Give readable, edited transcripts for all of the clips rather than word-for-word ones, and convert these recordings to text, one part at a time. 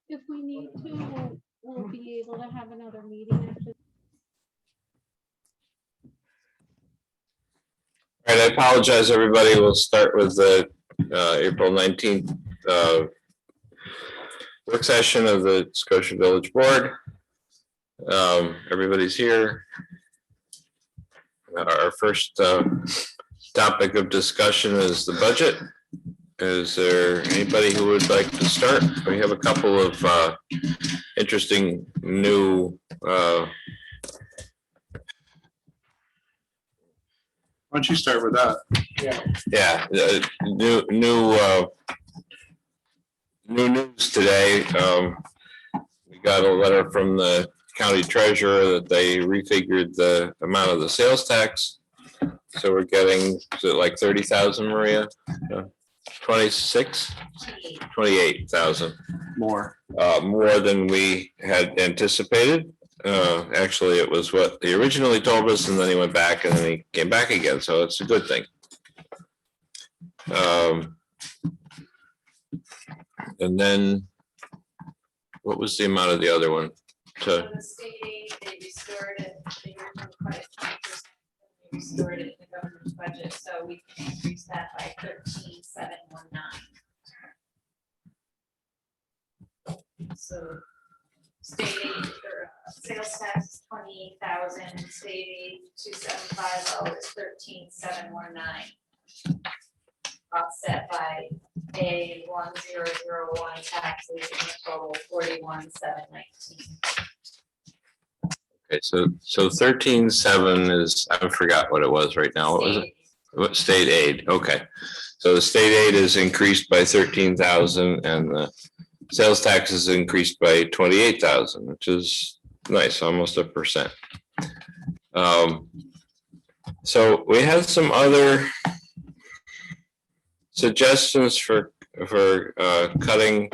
If we need to, we'll be able to have another meeting after. All right, I apologize, everybody. We'll start with the April 19th work session of the Scotia Village Board. Everybody's here. Our first topic of discussion is the budget. Is there anybody who would like to start? We have a couple of interesting new Why don't you start with that? New news today. We got a letter from the county treasurer that they refigured the amount of the sales tax. So we're getting, is it like 30,000, Maria? 28,000 More. more than we had anticipated. Actually, it was what they originally told us, and then he went back, and then he came back again. So it's a good thing. And then, what was the amount of the other one? So the state aid, they restored it. They were from quite 20%. They restored it in the government's budget, so we can increase that by 13,719. So state aid or sales tax is 28,000. State aid 2,750 is 13,719. Offset by a 1,001 taxes in a total 41,719. Okay, so 13,700 is, I forgot what it was right now. What was it? What state aid? Okay, so the state aid is increased by 13,000, and the sales tax is increased by 28,000, which is nice, almost 1%. So we have some other suggestions for cutting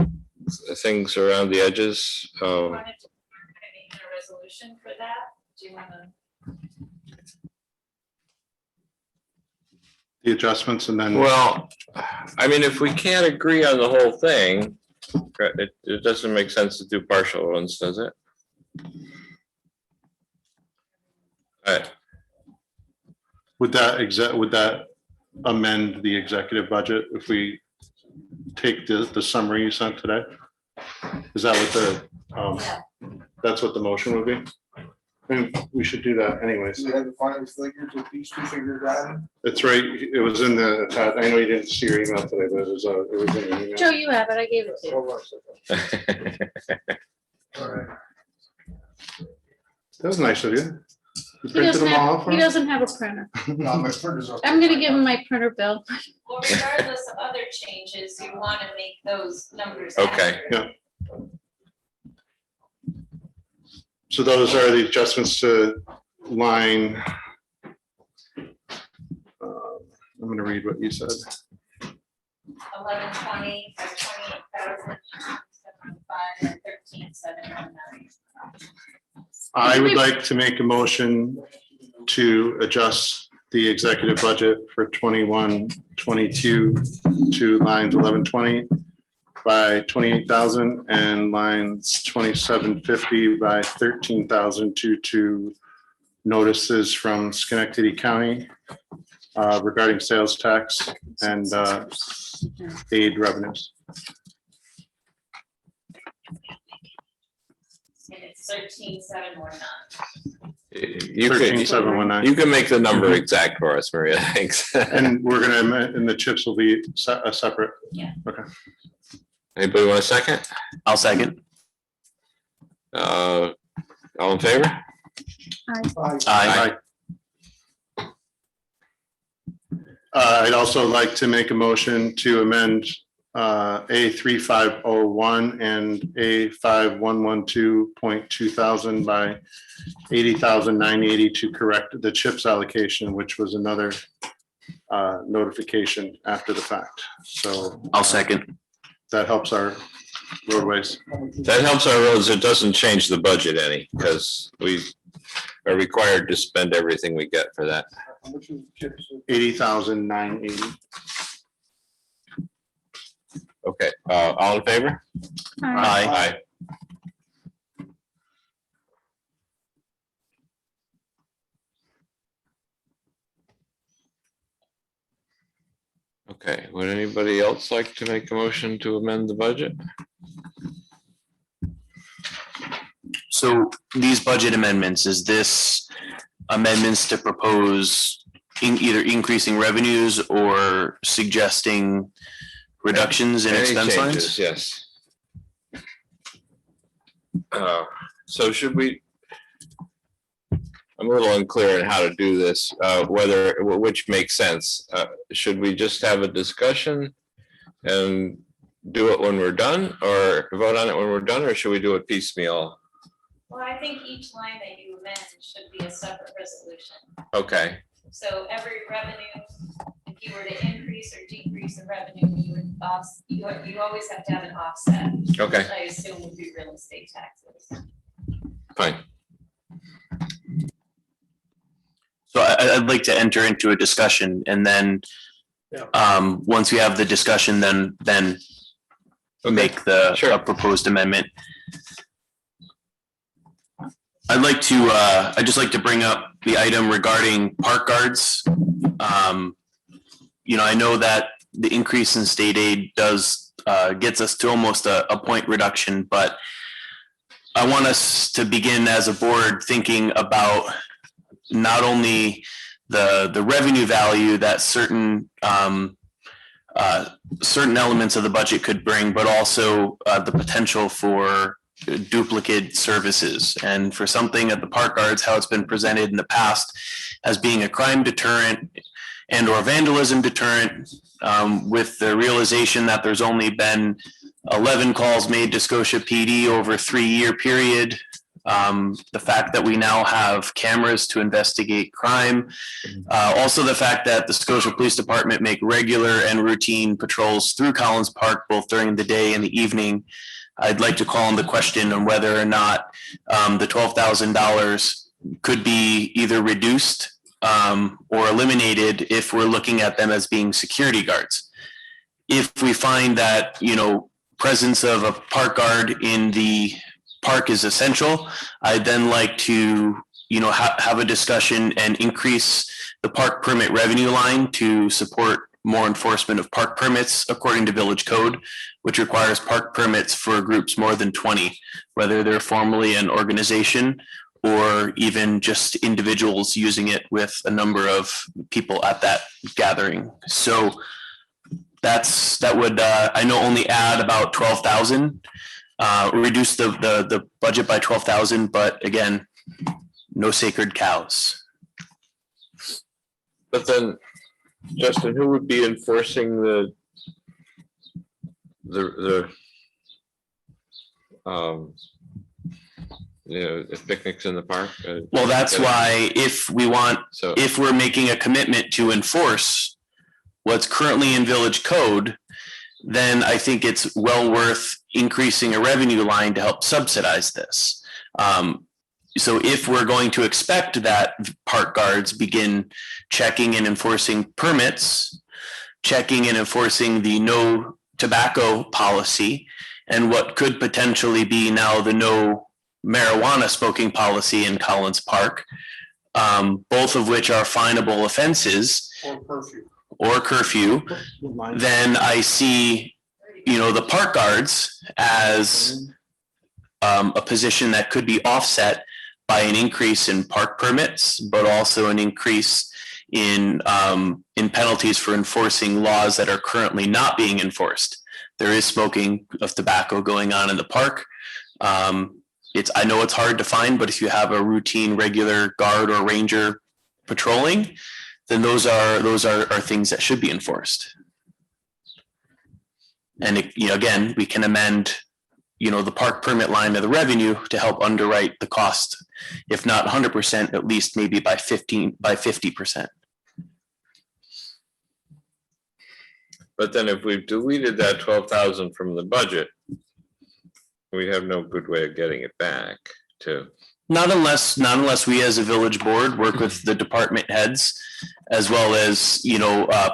things around the edges. Wanted to make a resolution for that? Do you want to? The adjustments and then. Well, I mean, if we can't agree on the whole thing, it doesn't make sense to do partial ones, does it? All right. Would that amend the executive budget if we take the summary you sent today? Is that what the, that's what the motion would be? I mean, we should do that anyways. We have the final figures with these two figures added. It's right, it was in the, I know you didn't see your email today, but it was in the email. Joe, you have it. I gave it to you. All right. That was nice of you. You He printed doesn't them all have, for he us? doesn't have a printer. No, my printers are. I'm gonna give him my printer bill. Well, regardless of other changes, you want to make those numbers. Okay, accurate. Yeah. So those are the adjustments to line. I'm gonna read what you said. 1120 by 28,705 and 13,719. I would like to make a motion to adjust the executive budget for 21-22 to lines 1120 by 28,000 and lines 2750 by 13,000 to notices from Schenectady County regarding sales tax and aid revenues. And it's 13,719. you 13,719. you can make the number exact for us, Maria, thanks. And we're gonna, and the chips will be a separate. Yeah. Okay. Anybody want a second? I'll second. All in favor? Aye. I'd also like to make a motion to amend A3501 and A5112.2000 by 80,980 to correct the CHIPS allocation, which was another notification after the fact. So I'll second. that helps our roadways. That helps our roads. It doesn't change the budget any, because we are required to spend everything we get for that. How much is the chips? 80,980. Okay. Okay, all in favor? Aye. Okay, would anybody else like to make a motion to amend the budget? So these budget amendments, is this amendments to propose either increasing revenues or suggesting reductions in Any expense changes? lines? Yes. So should we? I'm a little unclear on how to do this, which makes sense. Should we just have a discussion and do it when we're done, or vote on it when we're done, or should we do it piecemeal? Well, I think each line that you amend should be a separate resolution. Okay, So every revenue, if you were to increase or decrease the revenue, you would you always have to have an offset. okay, Which I assume would be real estate taxes. fine. So I'd like to enter into a discussion, and then once we have the discussion, then Okay, make the sure. proposed amendment. I'd just like to bring up the item regarding park guards. I know that the increase in state aid does gets us to almost a point reduction, but I want us to begin as a board thinking about not only the revenue value that certain elements of the budget could bring, but also the potential for duplicate services. And for something at the park guards, how it's been presented in the past as being a crime deterrent and or vandalism deterrent, with the realization that there's only been 11 calls made to Scotia PD over a 3-year period. The fact that we now have cameras to investigate crime. Also the fact that the Scotia Police Department make regular and routine patrols through Collins Park, both during the day and the evening. I'd like to call on the question on whether or not the $12,000 could be either reduced or eliminated if we're looking at them as being security guards. If we find that, presence of a park guard in the park is essential, I'd then like to, have a discussion and increase the park permit revenue line to support more enforcement of park permits according to village code, which requires park permits for groups more than 20, whether they're formally an organization or even just individuals using it with a number of people at that gathering. So that would, I know, only add about 12,000, reduce the budget by 12,000, but again, no sacred cows. But then, Justin, who would be enforcing the picnics in the park? Well, that's why if we're making a commitment to enforce what's currently in village code, then I think it's well worth increasing a revenue line to help subsidize this. So if we're going to expect that park guards begin checking and enforcing permits, checking and enforcing the no tobacco policy, and what could potentially be now the no marijuana smoking policy in Collins Park, both of which are finable offenses or curfew, then I see, the park guards as a position that could be offset by an increase in park permits, but also an increase in penalties for enforcing laws that are currently not being enforced. There is smoking of tobacco going on in the park. I know it's hard to find, but if you have a routine, regular guard or ranger patrolling, then those are things that should be enforced. And again, we can amend, the park permit line of the revenue to help underwrite the cost, if not 100%, at least maybe by 50%. But then if we've deleted that 12,000 from the budget, we have no good way of getting it back to. Not unless we as a village board work with the department heads, as well as,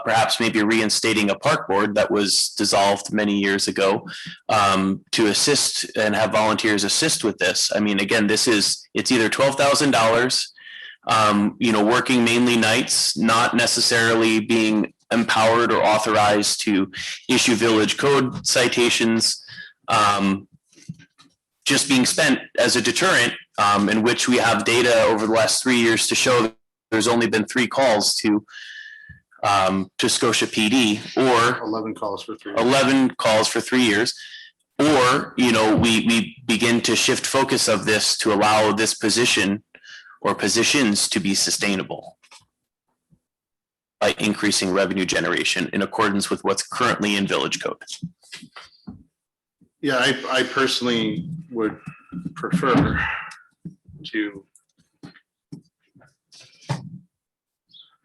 perhaps maybe reinstating a park board that was dissolved many years ago, to assist and have volunteers assist with this. I mean, again, it's either $12,000, working mainly nights, not necessarily being empowered or authorized to issue village code citations, just being spent as a deterrent, in which we have data over the last 3 years to show that there's only been 3 calls to Scotia PD, or 11 calls for 3. 11 calls for 3 years. Or, we begin to shift focus of this to allow this position or positions to be sustainable by increasing revenue generation in accordance with what's currently in village code. Yeah, I personally would prefer to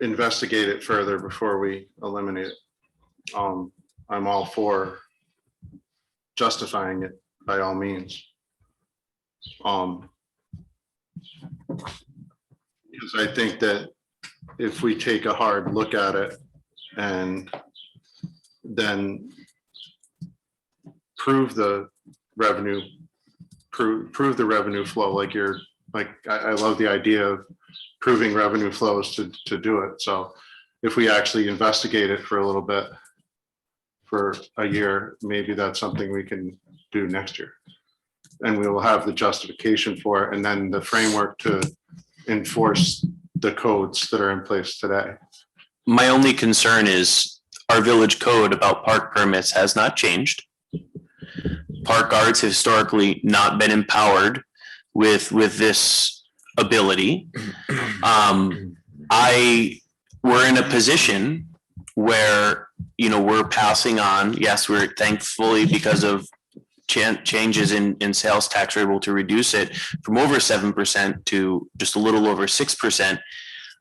investigate it further before we eliminate it. I'm all for justifying it by all means. Because I think that if we take a hard look at it and then prove the revenue flow, I love the idea of proving revenue flows to do it. So if we actually investigate it for a little bit, for a year, maybe that's something we can do next year. And we will have the justification for it, and then the framework to enforce the codes that are in place today. My only concern is our village code about park permits has not changed. Park guards have historically not been empowered with this ability. We're in a position where, we're passing on, yes, we're thankfully, because of changes in sales tax, we're able to reduce it from over 7% to just a little over 6%.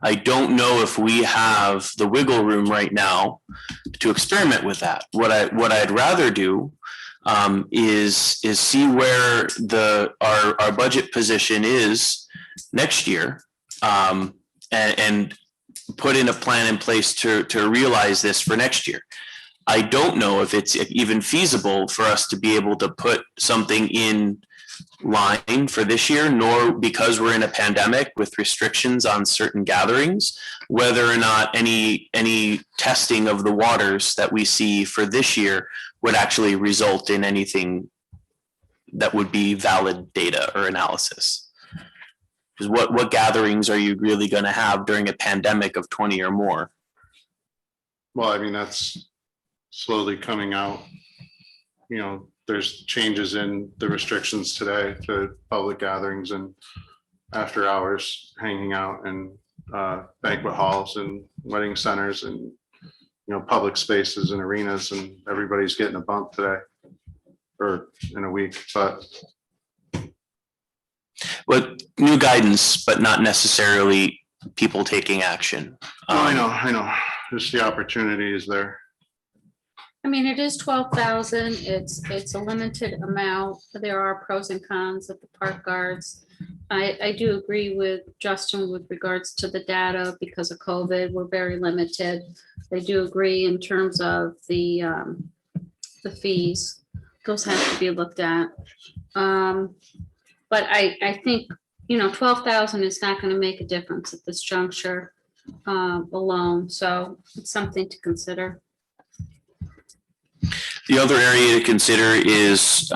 I don't know if we have the wiggle room right now to experiment with that. What I'd rather do is see where our budget position is next year, and put in a plan in place to realize this for next year. I don't know if it's even feasible for us to be able to put something in line for this year, nor, because we're in a pandemic with restrictions on certain gatherings, whether or not any testing of the waters that we see for this year would actually result in anything that would be valid data or analysis. Because what gatherings are you really going to have during a pandemic of 20 or more? Well, I mean, that's slowly coming out. There's changes in the restrictions today to public gatherings and after hours hanging out and banquet halls and wedding centers and, public spaces and arenas, and everybody's getting a bump today or in a week, but new guidance, but not necessarily people taking action. I know. Just the opportunity is there. I mean, it is 12,000. It's a limited amount. There are pros and cons of the park guards. I do agree with Justin with regards to the data. Because of COVID, we're very limited. I do agree in terms of the fees. Those have to be looked at. But I think, 12,000 is not going to make a difference at this juncture alone. So it's something to consider. The other area to consider is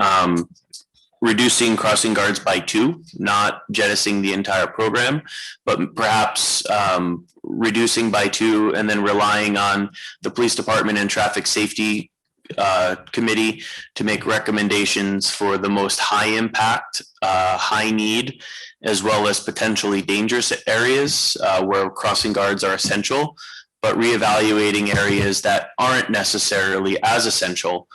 reducing crossing guards by 2, not jettisoning the entire program, but perhaps reducing by 2 and then relying on the police department and traffic safety committee to make recommendations for the most high impact, high need, as well as potentially dangerous areas where crossing guards are essential, but reevaluating areas that aren't necessarily as essential.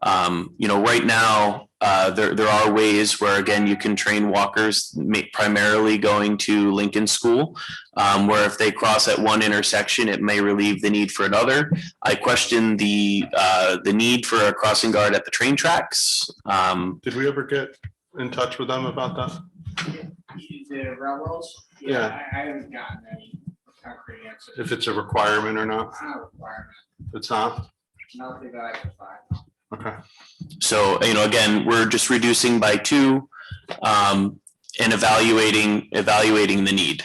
Right now, there are ways where, again, you can train walkers primarily going to Lincoln School, where if they cross at one intersection, it may relieve the need for another. I question the need for a crossing guard at the train tracks. Did we ever get in touch with them about that? The railroads? Yeah. I haven't gotten any concrete answers. If it's a requirement or not? It's not a requirement, It's not? nothing that I can find. Okay. So, again, we're just reducing by 2, and evaluating the need,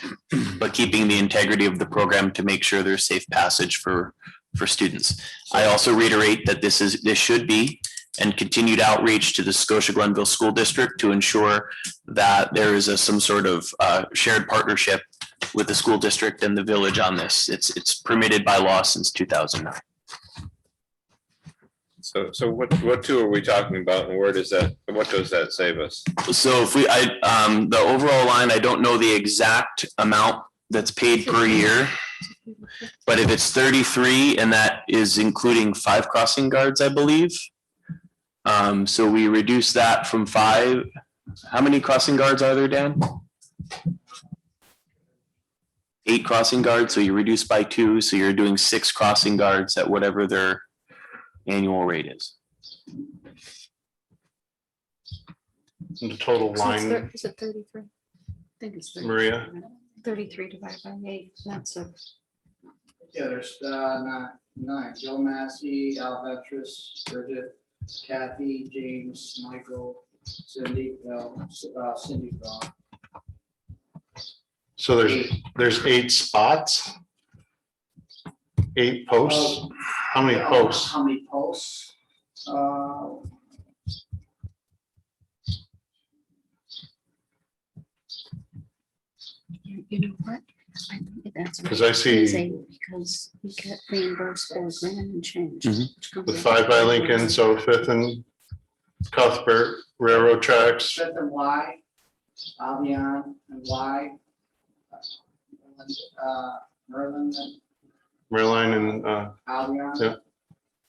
but keeping the integrity of the program to make sure there's safe passage for students. I also reiterate that this should be and continued outreach to the Scotia Glenville School District to ensure that there is some sort of shared partnership with the school district and the village on this. It's permitted by law since 2009. So what 2 are we talking about, and what does that save us? So if the overall line, I don't know the exact amount that's paid per year, but if it's 33 and that is including 5 crossing guards, I believe. So we reduce that from 5. How many crossing guards are there, Dan? 8 crossing guards, so you reduce by 2, so you're doing 6 crossing guards at whatever their annual rate is. And the total line, Is it 33? I think it's 33. Maria? 33 divided by 8, that's a, Yeah, there's 9, Joe Massey, Al Vetras, Bridget, Kathy, James, Michael, Cindy, Cindy Vaughn. So there's 8 spots? 8 posts? How many posts? How many posts? you know what? I think that's. Because I see Because we get reimbursed for grand and change. Mhm. which comes the out. 5 by Lincoln, so 5th and Cuthbert Railroad Tracks. Fifth and Y, Albion and Y. Merlin and Maryline and Albion. Yeah.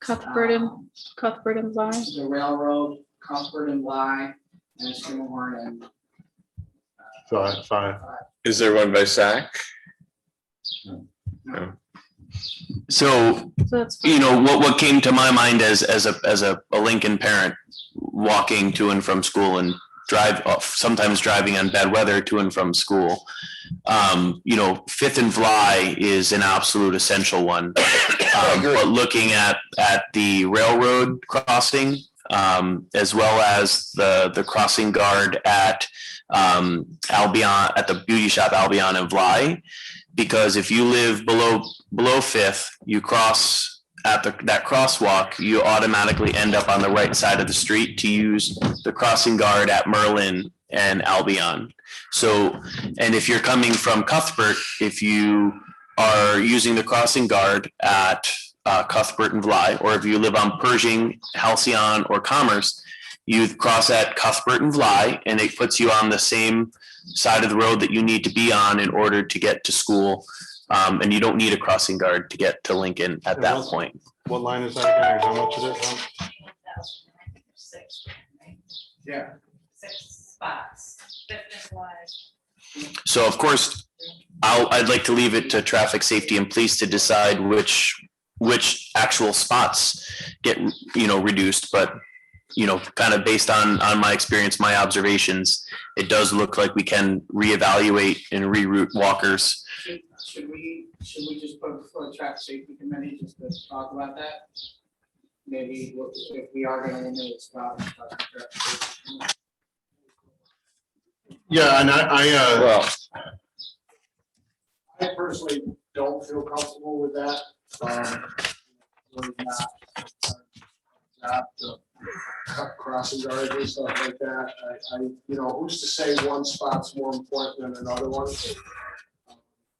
Cuthbert and Bly. The railroad, Comfort and Y, and Skinnerhorn and 5. Is there one by SAC? So, So that's. what came to my mind as a Lincoln parent walking to and from school and sometimes driving on bad weather to and from school. 5th and Fly is an absolute essential one. But looking at the railroad crossing, as well as the crossing guard at Albion, at the beauty shop Albion and Fly, because if you live below 5th, you cross at that crosswalk, you automatically end up on the right side of the street to use the crossing guard at Merlin and Albion. So, and if you're coming from Cuthbert, if you are using the crossing guard at Cuthbert and Fly, or if you live on Pershing, Halcyon, or Commerce, you cross at Cuthbert and Fly, and it puts you on the same side of the road that you need to be on in order to get to school. And you don't need a crossing guard to get to Lincoln at that point. What line is that again? How much is it? 6, right? Yeah. 6 spots, 5th and Y. So of course, I'd like to leave it to traffic safety and police to decide which actual spots get, reduced, but kind of based on my experience, my observations, it does look like we can reevaluate and reroute walkers. Should we just put it before the traffic safety committee just to talk about that? Maybe if we are gonna limit spots. Yeah, and Well, I personally don't feel comfortable with that. Really not the crossing guards and stuff like that. Who's to say one spot's more important than another one?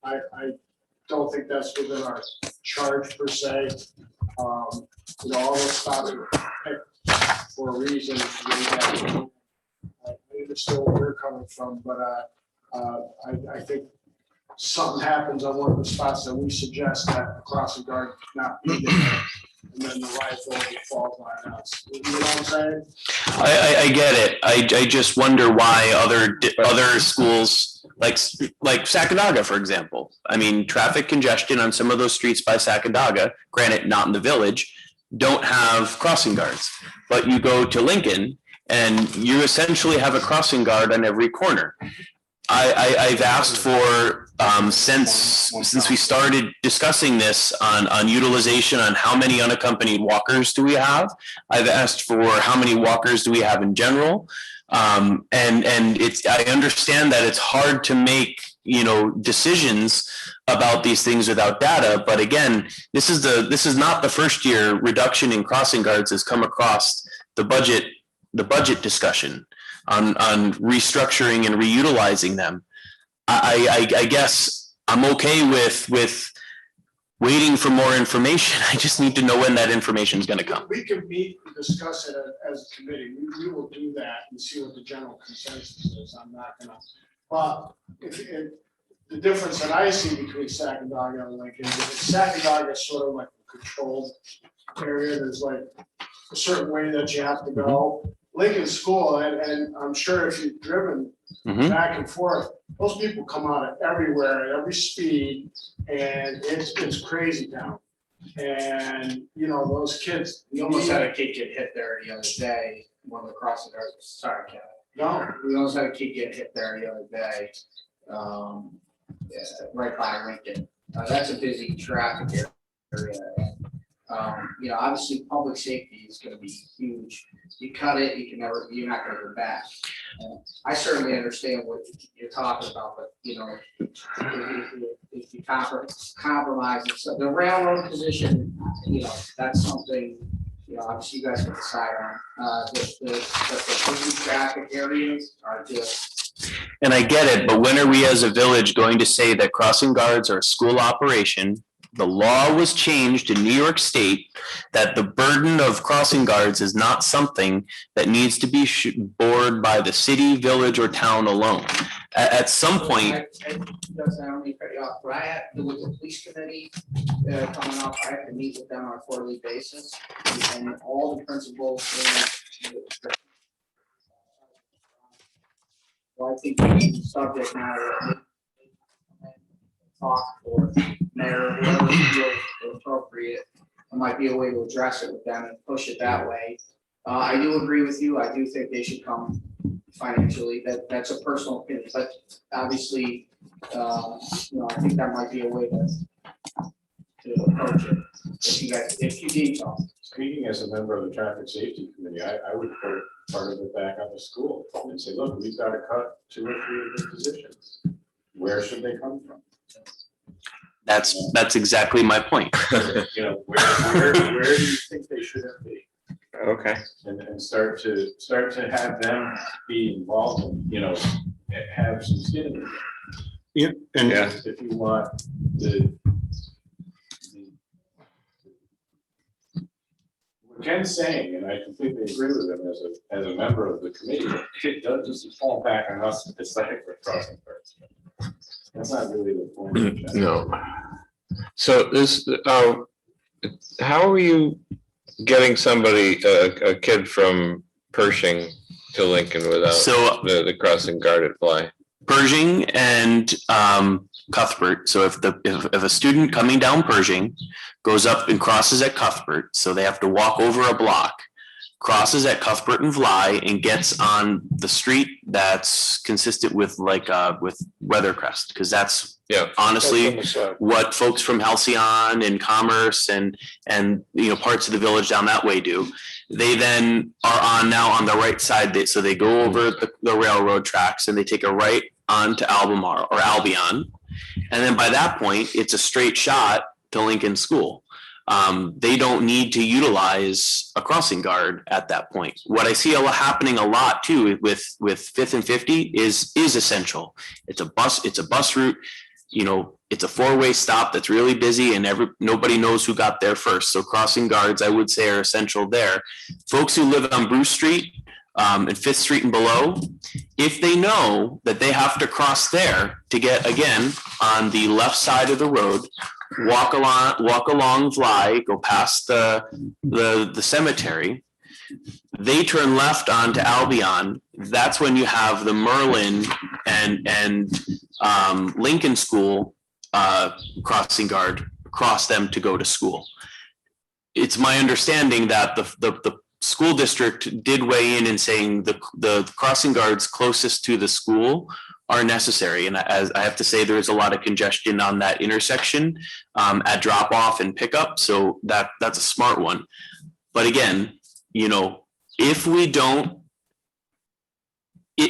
I don't think that's within our charge per se. All those spots are picked for a reason. I understand where you're coming from, but I think something happens on one of the spots that we suggest that the crossing guard not be there, and then the liability falls on us. You know what I'm saying? I get it. I just wonder why other schools like Sacandaga, for example. I mean, traffic congestion on some of those streets by Sacandaga, granted not in the village, don't have crossing guards. But you go to Lincoln and you essentially have a crossing guard on every corner. I've asked for, since we started discussing this on utilization, on how many unaccompanied walkers do we have? I've asked for how many walkers do we have in general? And I understand that it's hard to make, decisions about these things without data. But again, this is not the first year reduction in crossing guards has come across the budget discussion on restructuring and reutilizing them. I guess I'm okay with waiting for more information. I just need to know when that information is going to come. We can meet and discuss it as a committee. We will do that and see what the general consensus is. I'm not gonna, but if the difference that I see between Sacandaga and Lincoln is Sacandaga is sort of like a controlled area. There's like a certain way that you have to go. Lincoln School, and I'm sure if you've driven back and forth, those people come out of everywhere at every speed, and it's crazy down. And those kids. We almost had a kid get hit there the other day, one of the crossing guards, sorry, Kevin. No, We almost had a kid get hit there the other day, right by Lincoln. That's a busy traffic area. Obviously, public safety is gonna be huge. You cut it, you're not gonna go back. I certainly understand what you're talking about, but if you compromise, so the railroad position, that's something, obviously you guys can decide on. The busy traffic areas are just. And I get it, but when are we as a village going to say that crossing guards are a school operation? The law was changed in New York State that the burden of crossing guards is not something that needs to be borne by the city, village, or town alone. At some point. I don't mean to cut you off, but I have, with the police committee coming up, I have to meet with them on a quarterly basis, and all the principals. Well, I think the subject matter. Talk or mayor, whoever feels appropriate, it might be a way to address it with them and push it that way. I do agree with you. I do think they should come financially. That's a personal opinion, but obviously, I think that might be a way to approach it. If you need something. Speaking as a member of the traffic safety committee, I would put part of it back on the school and say, look, we've got to cut 2 or 3 of the positions. Where should they come from? That's exactly my point. Where do you think they should be? Okay. And start to have them be involved and, have some skin in it. And If you want what Ken's saying, and I completely agree with him as a member of the committee, it does just fall back on us to decide for crossing guards. That's not really the point. No. So how are you getting somebody, a kid from Pershing to Lincoln without the crossing guard at Fly? Pershing and Cuthbert. So if a student coming down Pershing goes up and crosses at Cuthbert, so they have to walk over a block, crosses at Cuthbert and Fly, and gets on the street that's consistent with with Weathercrest, because that's honestly what folks from Halcyon and Commerce and parts of the village down that way do. They then are now on the right side, so they go over the railroad tracks and they take a right onto Albemarle or Albion, and then by that point it's a straight shot to Lincoln School. They don't need to utilize a crossing guard at that point. What I see happening a lot too with 5th and 50 is essential. It's a bus route. It's a 4-way stop that's really busy, and nobody knows who got there first. So crossing guards, I would say, are essential there. Folks who live on Bruce Street and 5th Street and below, if they know that they have to cross there to get, again, on the left side of the road, walk along Fly, go past the cemetery, they turn left onto Albion. That's when you have the Merlin and Lincoln School crossing guard cross them to go to school. It's my understanding that the school district did weigh in saying the crossing guards closest to the school are necessary. And as I have to say, there is a lot of congestion on that intersection at drop off and pickup. So that's a smart one. But again, you know, if we don't,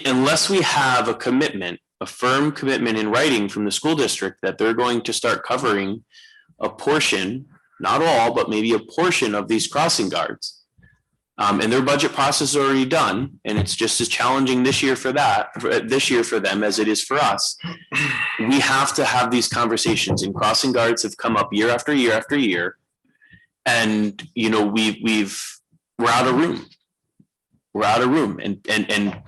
unless we have a commitment, a firm commitment in writing from the school district that they're going to start covering a portion, not all, but maybe a portion of these crossing guards. And their budget process is already done, and it's just as challenging this year for them as it is for us. We have to have these conversations, and crossing guards have come up year after year after year. And, you know, we're out of room. We're out of room. And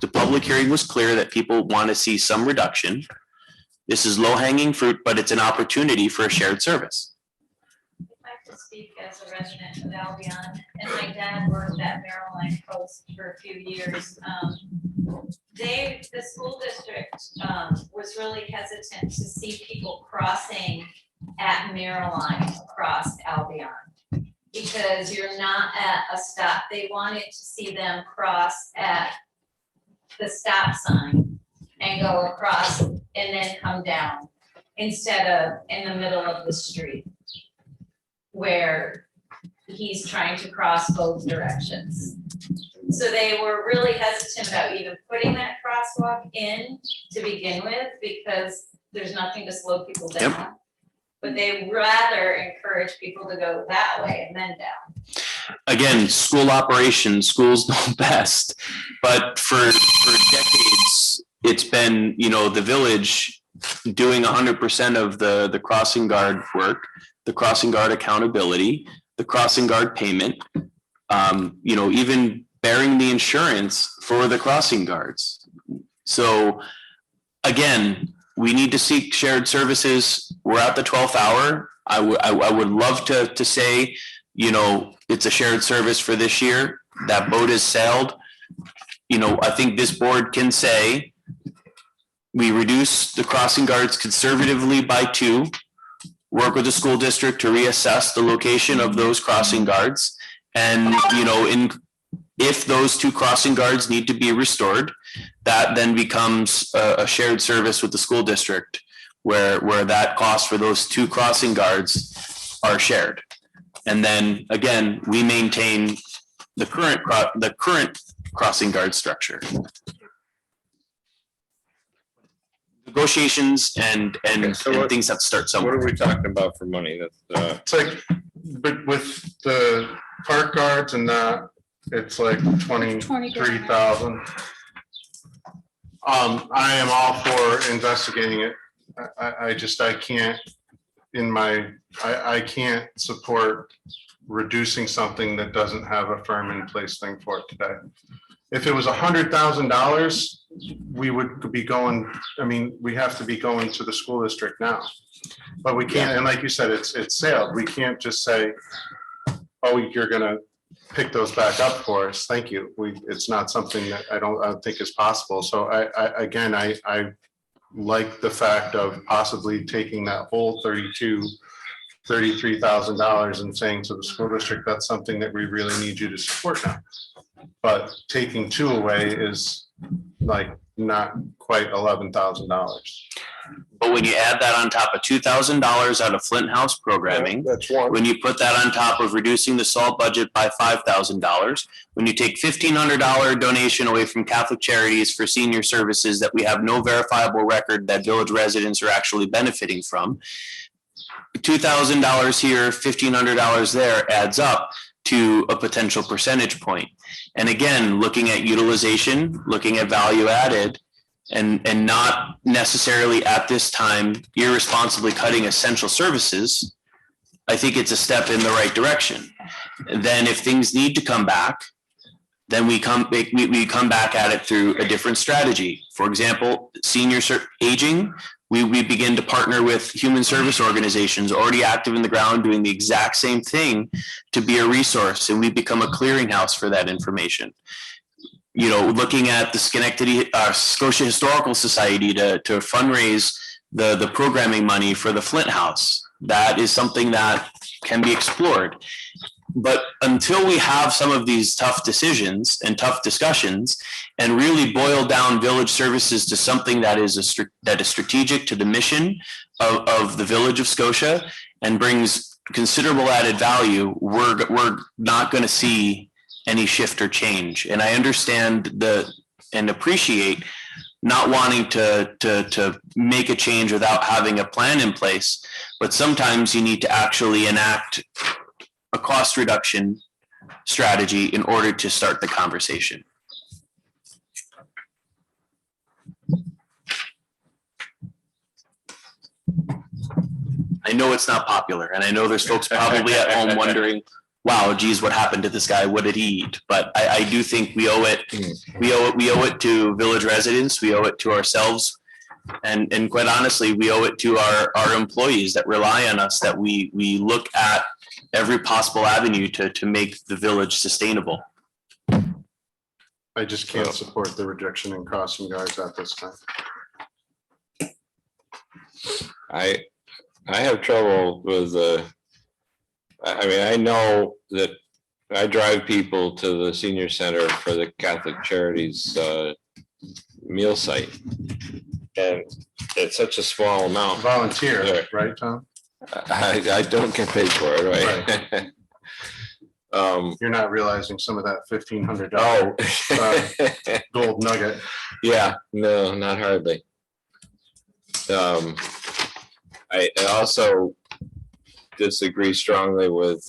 the public hearing was clear that people want to see some reduction. This is low hanging fruit, but it's an opportunity for a shared service. If I have to speak as a resident of Albion, and my dad worked at Maryline Post for a few years. The school district was really hesitant to see people crossing at Maryline across Albion, because you're not at a stop. They wanted to see them cross at the stop sign and go across and then come down, instead of in the middle of the street where he's trying to cross both directions. So they were really hesitant about even putting that crosswalk in to begin with, because there's nothing to slow people down. Yep. But they rather encourage people to go that way and then down. Again, school operations, schools know best, but for decades, it's been, you know, the village doing 100% of the crossing guard work, the crossing guard accountability, the crossing guard payment, you know, even bearing the insurance for the crossing guards. So again, we need to seek shared services. We're at the 12th hour. I would love to say, you know, it's a shared service for this year. That boat has sailed. You know, I think this board can say we reduce the crossing guards conservatively by 2, work with the school district to reassess the location of those crossing guards. And, you know, if those 2 crossing guards need to be restored, that then becomes a shared service with the school district, where that cost for those 2 crossing guards are shared. And then again, we maintain the current crossing guard structure. Negotiations and things have to start What somewhere. are we talking about for money? That's, It's like, but with the park guards and that, it's like 23,000. I am all for investigating it. I can't, I can't support reducing something that doesn't have a firm in place thing for it today. If it was $100,000, we would be going, I mean, we have to be going to the school district now. But we can't, and like you said, it's sailed. We can't just say, oh, you're gonna pick those back up for us. Thank you. It's not something that I don't think is possible. So I like the fact of possibly taking that whole $33,000 and saying to the school district, that's something that we really need you to support now. But taking 2 away is like not quite $11,000. But when you add that on top of $2,000 out of Flint House programming, That's one. when you put that on top of reducing the SALT budget by $5,000, when you take $1,500 donation away from Catholic Charities for senior services that we have no verifiable record that village residents are actually benefiting from, $2,000 here, $1,500 there adds up to a potential percentage point. And again, looking at utilization, looking at value added, and not necessarily at this time irresponsibly cutting essential services, I think it's a step in the right direction. And then if things need to come back, then we come back at it through a different strategy. For example, senior aging, we begin to partner with human service organizations already active in the ground doing the exact same thing to be a resource, and we become a clearinghouse for that information. You know, looking at the Scotia Historical Society to fundraise the programming money for the Flint House. That is something that can be explored. But until we have some of these tough decisions and tough discussions and really boil down village services to something that is strategic to the mission of the village of Scotia and brings considerable added value, we're not going to see any shift or change. And I understand and appreciate not wanting to make a change without having a plan in place, but sometimes you need to actually enact a cost reduction strategy in order to start the conversation. I know it's not popular, and I know there's folks probably at home wondering, wow, geez, what happened to this guy? What did he eat? But I do think we owe it to village residents, we owe it to ourselves, and quite honestly, we owe it to our employees that rely on us, that we look at every possible avenue to make the village sustainable. I just can't support the reduction in crossing guards at this time. I have trouble with I mean, I know that I drive people to the senior center for the Catholic Charities meal site. And it's such a small amount. Volunteer, right, Tom? I don't get paid for it, right? You're not realizing some of that $1,500 gold nugget. Yeah, no, not hardly. I also disagree strongly with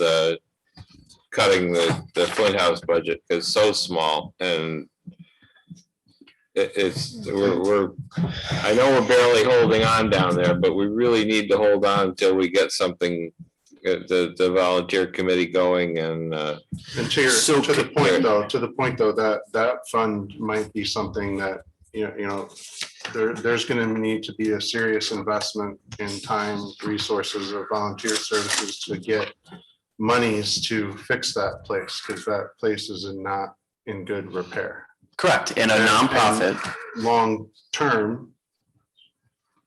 cutting the Flint House budget, because it's so small, and we're I know we're barely holding on down there, but we really need to hold on until we get something, the volunteer committee going, and to the point though that fund might be something that there's going to need to be a serious investment in time, resources, or volunteer services to get monies to fix that place, because that place is not in good repair. Correct, and a nonprofit. Long term,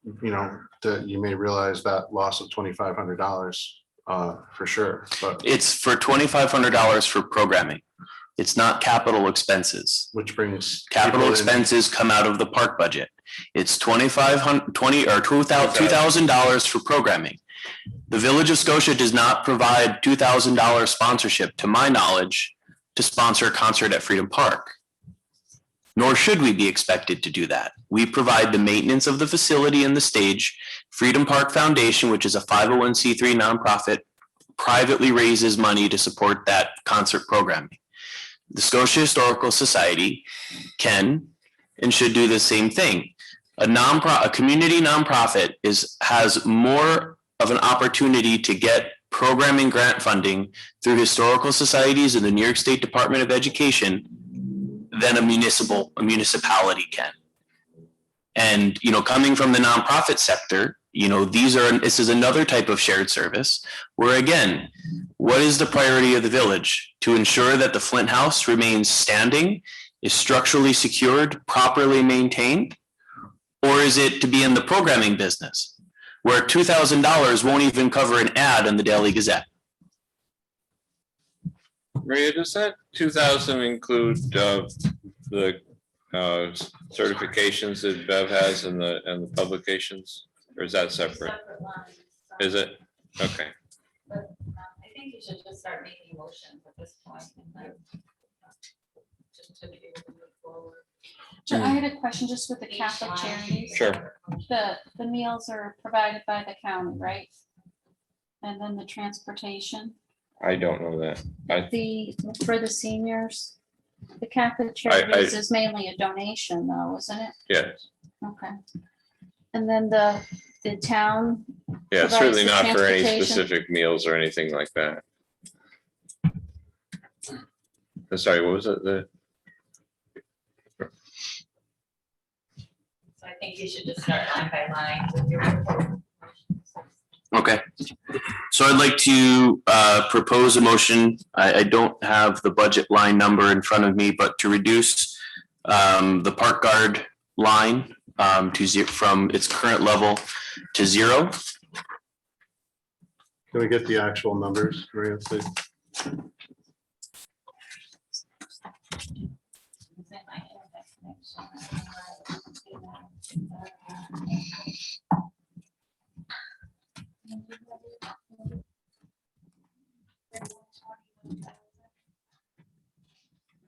that you may realize that loss of $2,500 for sure. But it's for $2,500 for programming. It's not capital expenses. Which brings capital expenses come out of the park budget. It's $2,000 for programming. The Village of Scotia does not provide $2,000 sponsorship, to my knowledge, to sponsor a concert at Freedom Park. Nor should we be expected to do that. We provide the maintenance of the facility and the stage. Freedom Park Foundation, which is a 501c3 nonprofit, privately raises money to support that concert programming. The Scotia Historical Society can and should do the same thing. A community nonprofit has more of an opportunity to get programming grant funding through historical societies and the New York State Department of Education than a municipality can. And coming from the nonprofit sector, this is another type of shared service where, again, what is the priority of the village? To ensure that the Flint House remains standing, is structurally secured, properly maintained? Or is it to be in the programming business where $2,000 won't even cover an ad in the Daily Gazette? Maria, does that 2,000 include the certifications that Bev has and the publications, or is that separate? Is it? Okay. But I think you should just start making motions at this point, and then just to be able to move forward. So I had a question just with the Catholic Charities. Sure. The meals are provided by the county, right? And then the transportation. I don't know that. For the seniors, the Catholic Charities is mainly a donation though, isn't it? Yes. Okay. And then the town. Yeah, provides certainly the not for any transportation? specific meals or anything like that. Sorry, what was it? So I think you should just start line by line with your report. Okay, so I'd like to propose a motion. I don't have the budget line number in front of me, but to reduce the park guard line from its current level to 0. Can we get the actual numbers, Maria, please?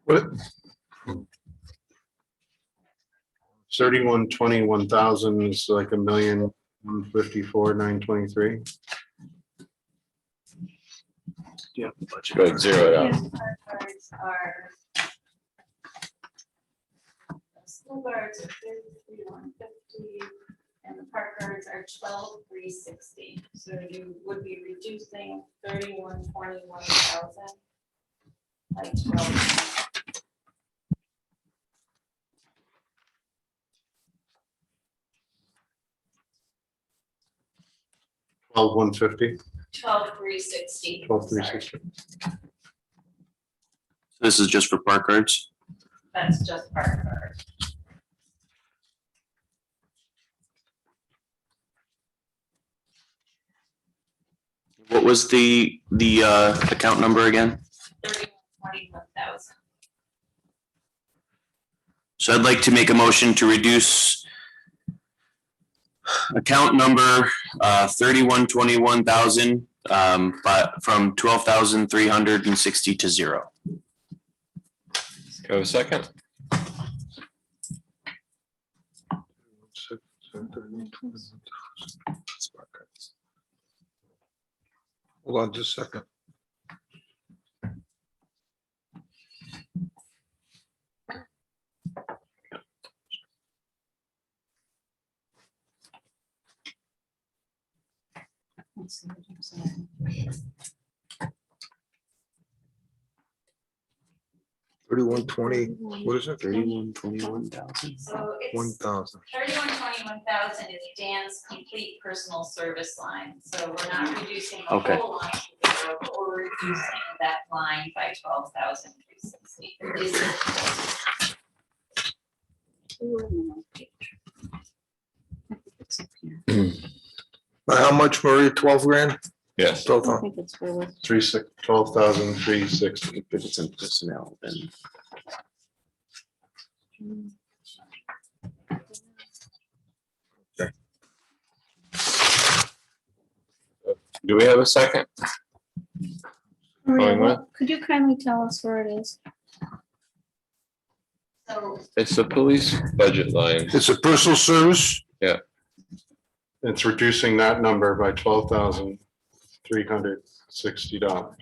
What? 31,21,000 is like 1,154,923. Yeah. budget. Go ahead, zero it out. Park guards are. the School guards are 33,150 and the park guards are 12,360. So you would be reducing 31,21,000 by 12. 12,150, 12,360. 12,360. This is just for park guards. That's just park guards. What was the account number again? 31,21,000. So I'd like to make a motion to reduce account number 31,21,000 from 12,360 to zero. Go a second. Hold on just a second. Let's see what I'm saying. 3120, what is it? 31,21,000. So it's 1,000. 31,21,000 is Dan's complete personal service line. So we're not reducing the Okay. whole line to zero, but we're reducing that line by 12,360. How much, Maria? 12 grand? Yes. I Total? think it's really. 12,360. If it's in personnel, then Do we have a second? Maria, Going what- could you kindly tell us where it is? So It's the police budget line. It's a personal service? It's reducing that number by $12,360.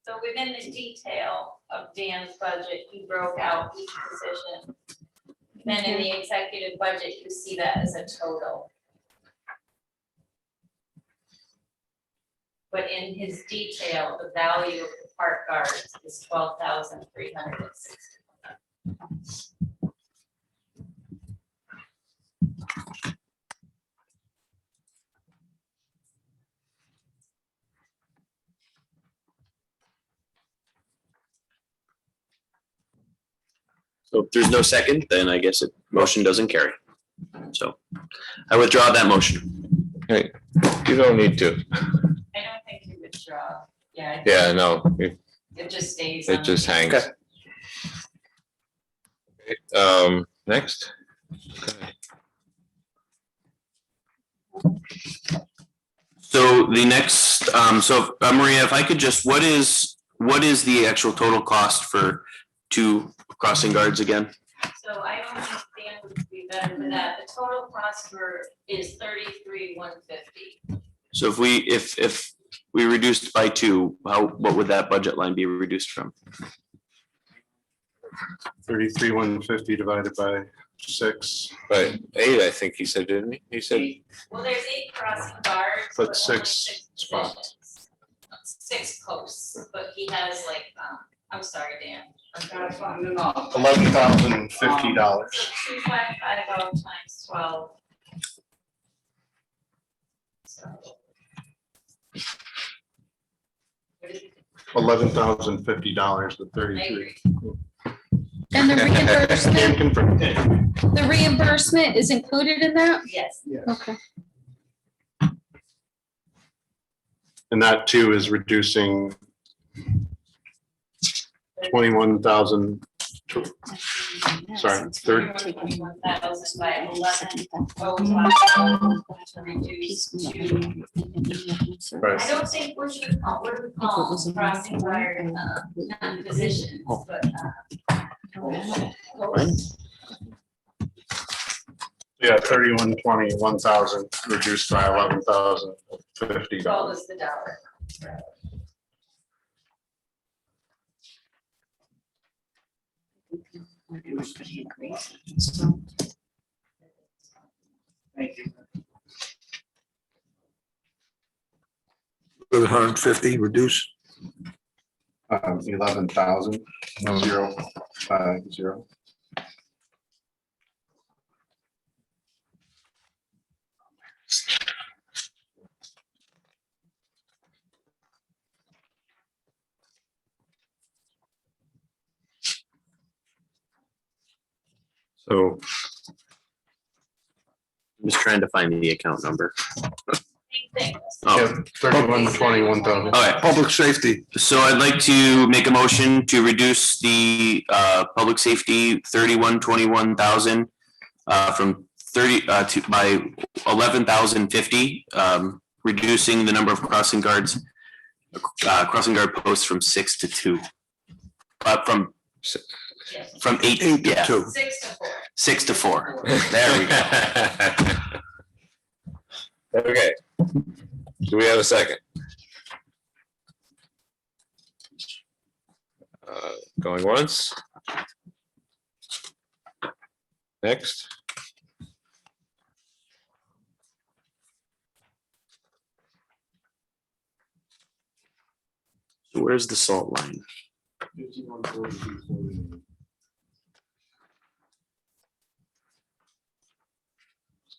So within the detail of Dan's budget, he broke out each position. Then in the executive budget, you see that as a total. But in his detail, the value of the park guards is 12,360. so if there's no second, then I guess motion doesn't carry. So I withdraw that motion. Hey, you don't need to. I don't think you would draw, yeah. I think Yeah, no, it It just stays. it on. just hangs. Okay. Next. So the next, so Maria, if I could just, what is the actual total cost for 2 crossing guards again? So I don't think Dan would be better for that. The total cost is 33,150. So if we reduced by 2, what would that budget line be reduced from? 33,150 divided by 6. Right, 8, I think he said, didn't he? He said, Well, there's 8 crossing guards. But only 6 positions. spots. 6 posts, but he has like, I'm sorry, Dan. $11,050. So 2,550 times 12. So. What is it? $11,050 with I 33. agree. And the Can reimbursement, confirm. the reimbursement is included in that? Yes. Okay. And that too is reducing 21,000 Sorry, third, 1,000 by 11,005 to reduce to, right. I don't think what do we call crossing guard, not positions, but, posts. Yeah, 3120, 1,000 reduced by 11,050 What dollars. was the dollar? Thank you. 150 reduce. 11,000, 050. So I'm just trying to find the account number. Same thing. Oh, Yeah, 3120, 1,000. all right. Public safety, So I'd like to make a motion to reduce the public safety 31,21,000 from 30 to by 11,050, reducing the number of crossing guard posts from 6 to 2. From 8, 8 to yeah, 2. 6 to 4. 6 to 4. There we go. Okay. Do we have a second? Going once. Next. So where's the salt line? 51,42,48.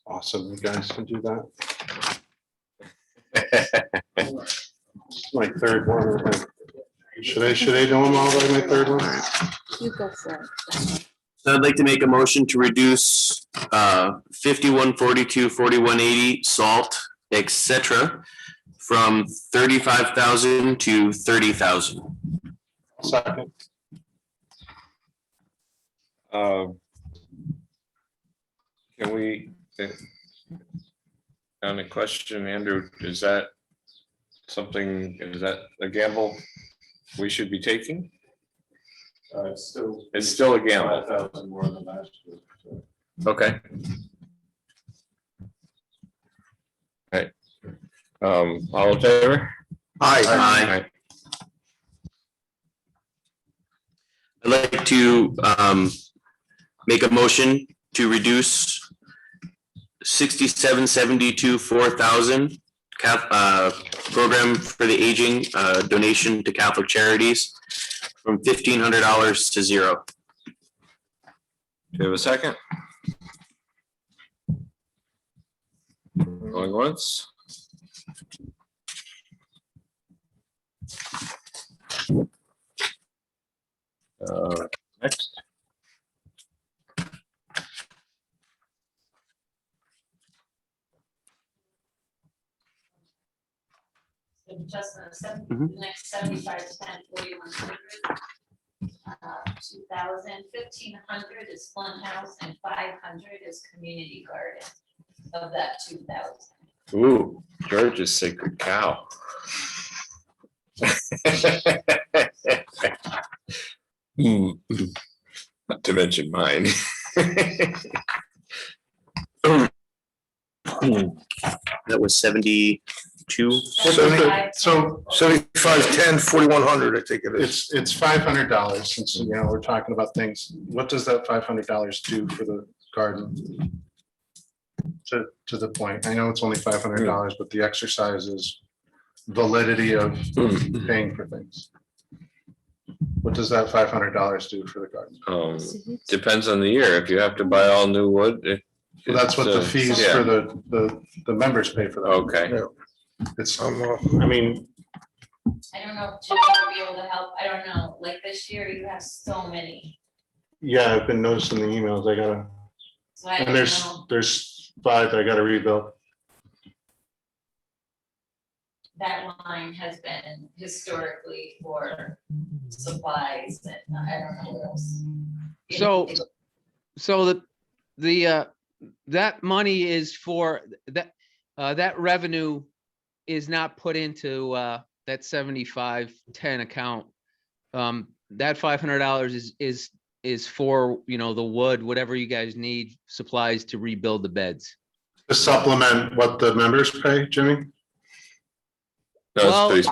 Awesome, you guys can do that. My third one. Should I do them all by my third one? You go for it. So I'd like to make a motion to reduce 5142, 4180 salt, etc. from 35,000 to 30,000. Second. Can we, on a question, Andrew, is that something, is that a gamble we should be taking? It's still. It's still a gamble. 5,000 more than last year. So. Okay. Right. All in favor? Aye. Aye. I'd like to make a motion to reduce 6772 4,000 program for the aging donation to Catholic Charities from $1,500 to 0. Do you have a second? Going once? Next. So just Mhm. the next 75 to 10, 4,100. 2,000, 1,500 is Flint House and 500 is Community Garden of that 2,000. Ooh, George's sacred cow. Not to mention mine. That was 72. So 75, 10, 4,100, I think it is. it's $500, since, you know, we're talking about things. What does that $500 do for the garden? To the point, I know it's only $500, but the exercise is validity of paying for things. What does that $500 do for the garden? Depends on the year. If you have to buy all new wood. Well, that's what the fees yeah. for the members pay for that. Okay. It's, I'm, I mean, I don't know if Jim will be able to help. I don't know. Like this year, you have so many. yeah, I've been noticing the emails. I gotta, So I and don't know. there's 5 that I gotta rebuild. that line has been historically for supplies and I don't know what else. So that money is for that, that revenue is not put into that 7510 account. That $500 is for, you know, the wood, whatever you guys need, supplies to rebuild the beds. To supplement what the members pay, Jimmy? Well, pretty-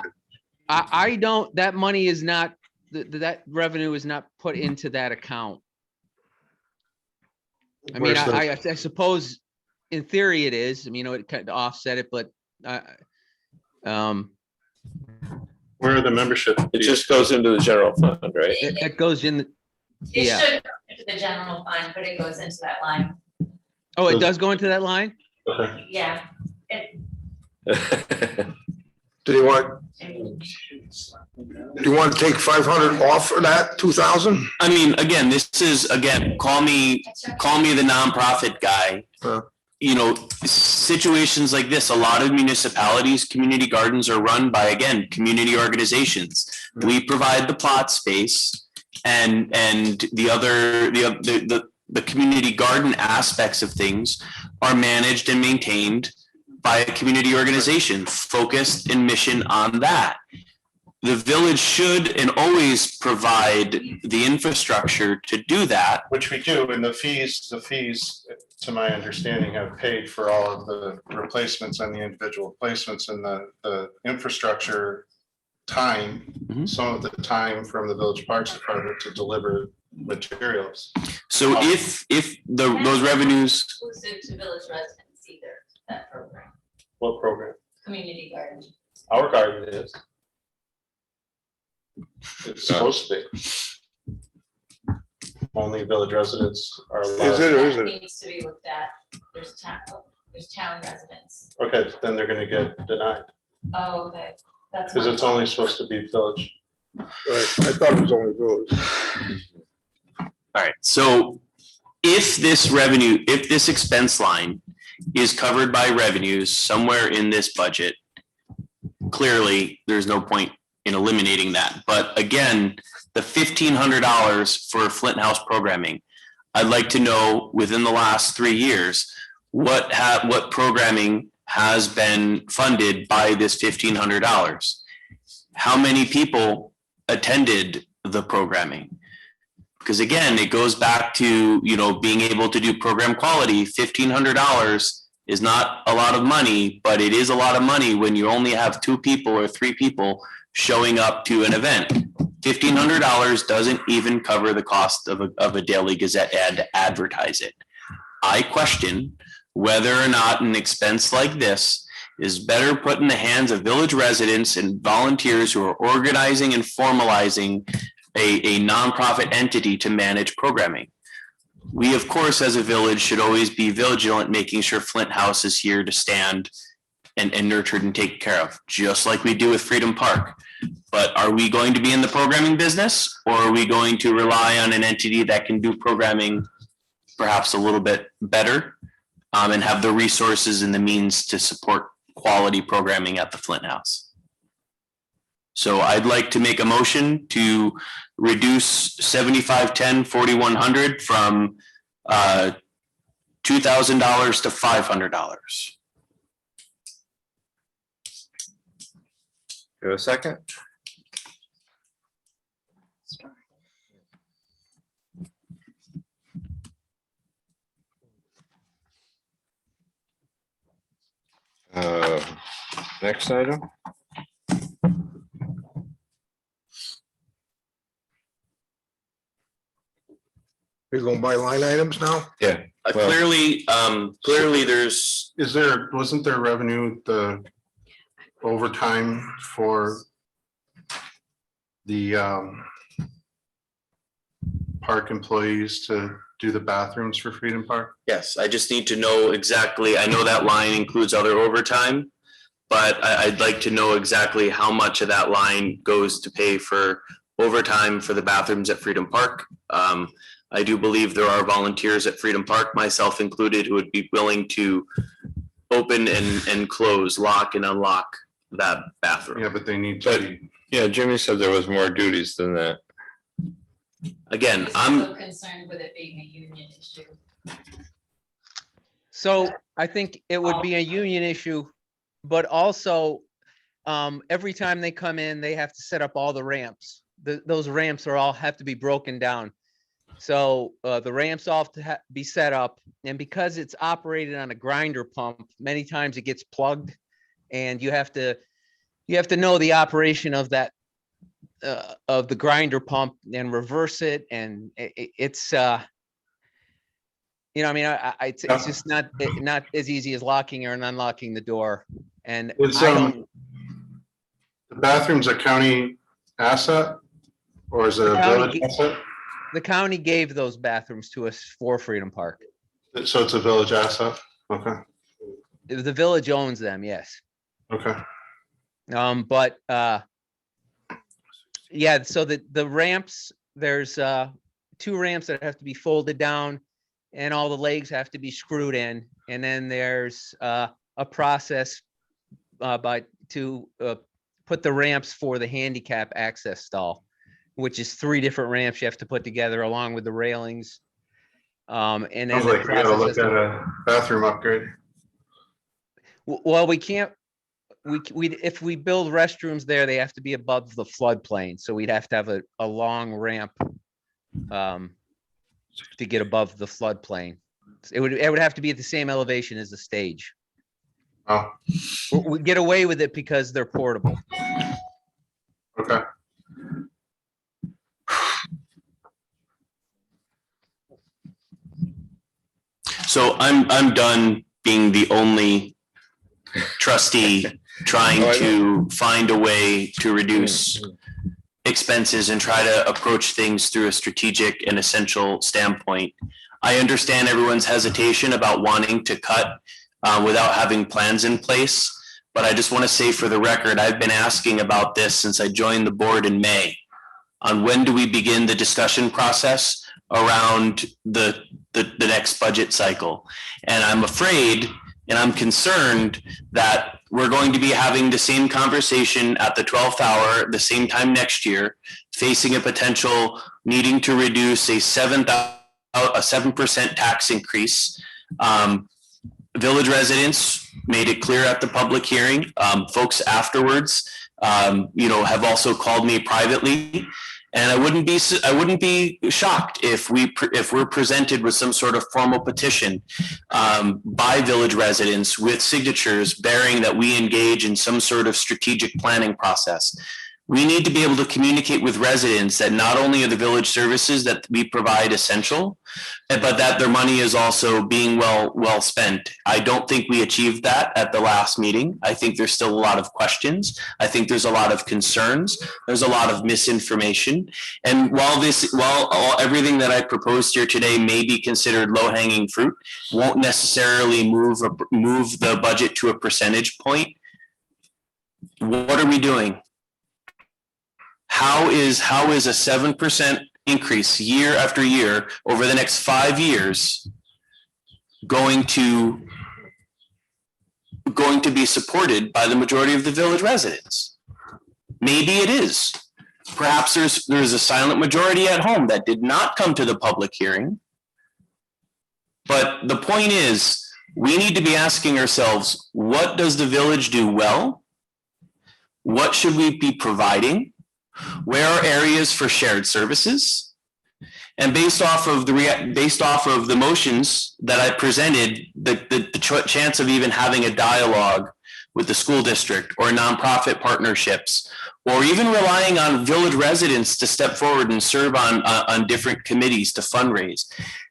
I don't, that money is not, that revenue is not put into that account. I mean, Where's the- I suppose in theory it is, I mean, you know, it kind of offset it, but Where are the membership? It just goes into the general fund, right? it goes in, It yeah. should go into the general fund, but it goes into that line. Oh, it does go into that line? Okay. Yeah. Do you want to take 500 off for that, 2,000? I mean, again, this is, again, call me the nonprofit guy. You know, situations like this, a lot of municipalities, community gardens are run by, again, community organizations. We provide the plot space and the community garden aspects of things are managed and maintained by a community organization focused in mission on that. The village should and always provide the infrastructure to do that. Which we do, and the fees, to my understanding, have paid for all of the replacements and the individual placements and the infrastructure time, some of the time from the village parks department to deliver materials. So if those revenues, Exclusive to village residents either, that program, What program? community garden. Our garden is. It's supposed to be. Only village residents are Is allowed. it or That isn't it? needs to be looked at. There's town residents. Okay, then they're gonna get denied, Oh, okay. That's. because my it's only fault. supposed to be village. Right, I thought it was only those. all right, so if this expense line is covered by revenues somewhere in this budget, clearly, there's no point in eliminating that. But again, the $1,500 for Flint House programming, I'd like to know within the last 3 years, what programming has been funded by this $1,500? How many people attended the programming? Because again, it goes back to, you know, being able to do program quality. $1,500 is not a lot of money, but it is a lot of money when you only have 2 people or 3 people showing up to an event. $1,500 doesn't even cover the cost of a Daily Gazette ad to advertise it. I question whether or not an expense like this is better put in the hands of village residents and volunteers who are organizing and formalizing a nonprofit entity to manage programming. We, of course, as a village, should always be vigilant, making sure Flint House is here to stand and nurtured and taken care of, just like we do with Freedom Park. But are we going to be in the programming business, or are we going to rely on an entity that can do programming perhaps a little bit better and have the resources and the means to support quality programming at the Flint House? So I'd like to make a motion to reduce 7510 4100 from $2,000 to $500. Give a second. Next item. We're gonna buy line items now? Yeah. Well- Clearly there's, Wasn't there revenue, the overtime for the park employees to do the bathrooms for Freedom Park? yes, I just need to know exactly, I know that line includes other overtime, but I'd like to know exactly how much of that line goes to pay for overtime for the bathrooms at Freedom Park. I do believe there are volunteers at Freedom Park, myself included, who would be willing to open and close, lock and unlock that bathroom. Yeah, but they need to But- be, Yeah, Jimmy said there was more duties than that. Again, He's I'm, also concerned with it being a union issue. So I think it would be a union issue, but also every time they come in, they have to set up all the ramps. Those ramps are all have to be broken down. So the ramps all have to be set up, and because it's operated on a grinder pump, many times it gets plugged, and you have to know the operation of that of the grinder pump and reverse it, and it's you know, I mean, it's just not as easy as locking or unlocking the door. And It's, I don't, the bathroom's a county asset? Or is it a The county village asset? the county gave those bathrooms to us for Freedom Park. So it's a village asset? Okay, The village owns them, yes. okay. But yeah, so the ramps, there's 2 ramps that have to be folded down, and all the legs have to be screwed in. And then there's a process to put the ramps for the handicap access stall, which is 3 different ramps you have to put together along with the railings. And then Sounds the like we gotta process look has at a bathroom upgrade. well, we can't, we, if we build restrooms there, they have to be above the floodplain. So we'd have to have a long ramp to get above the floodplain. It would have to be at the same elevation as the stage. Oh, We get away with it because they're portable. okay. so I'm done being the only trustee trying Oh, I to find a way to reduce expenses and try to approach things through a strategic and essential standpoint. I understand everyone's hesitation about wanting to cut without having plans in place. But I just want to say for the record, I've been asking about this since I joined the board in May. On when do we begin the discussion process around the next budget cycle? And I'm afraid and I'm concerned that we're going to be having the same conversation at the 12th hour, the same time next year, facing a potential needing to reduce a 7% tax increase. Village residents made it clear at the public hearing. Folks afterwards, have also called me privately, and I wouldn't be shocked if we're presented with some sort of formal petition by village residents with signatures bearing that we engage in some sort of strategic planning process. We need to be able to communicate with residents that not only are the village services that we provide essential, but that their money is also being well spent. I don't think we achieved that at the last meeting. I think there's still a lot of questions. I think there's a lot of concerns. There's a lot of misinformation. And while everything that I proposed here today may be considered low-hanging fruit, won't necessarily move the budget to a percentage point. What are we doing? How is a 7% increase year after year over the next 5 years going to be supported by the majority of the village residents? Maybe it is. Perhaps there's a silent majority at home that did not come to the public hearing. But the point is, we need to be asking ourselves, what does the village do well? What should we be providing? Where are areas for shared services? And based off of the motions that I presented, the chance of even having a dialogue with the school district or nonprofit partnerships, or even relying on village residents to step forward and serve on different committees to fundraise,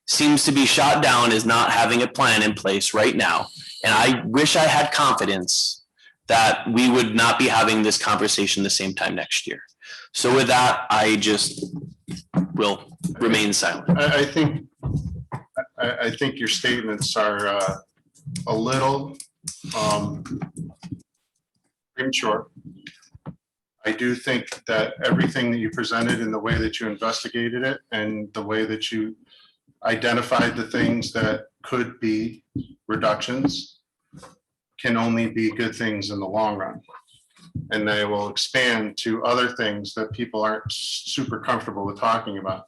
seems to be shot down as not having a plan in place right now. And I wish I had confidence that we would not be having this conversation the same time next year. So with that, I just will remain silent. I think your statements are a little premature. I do think that everything that you presented and the way that you investigated it and the way that you identified the things that could be reductions can only be good things in the long run. and they will expand to other things that people aren't super comfortable with talking about.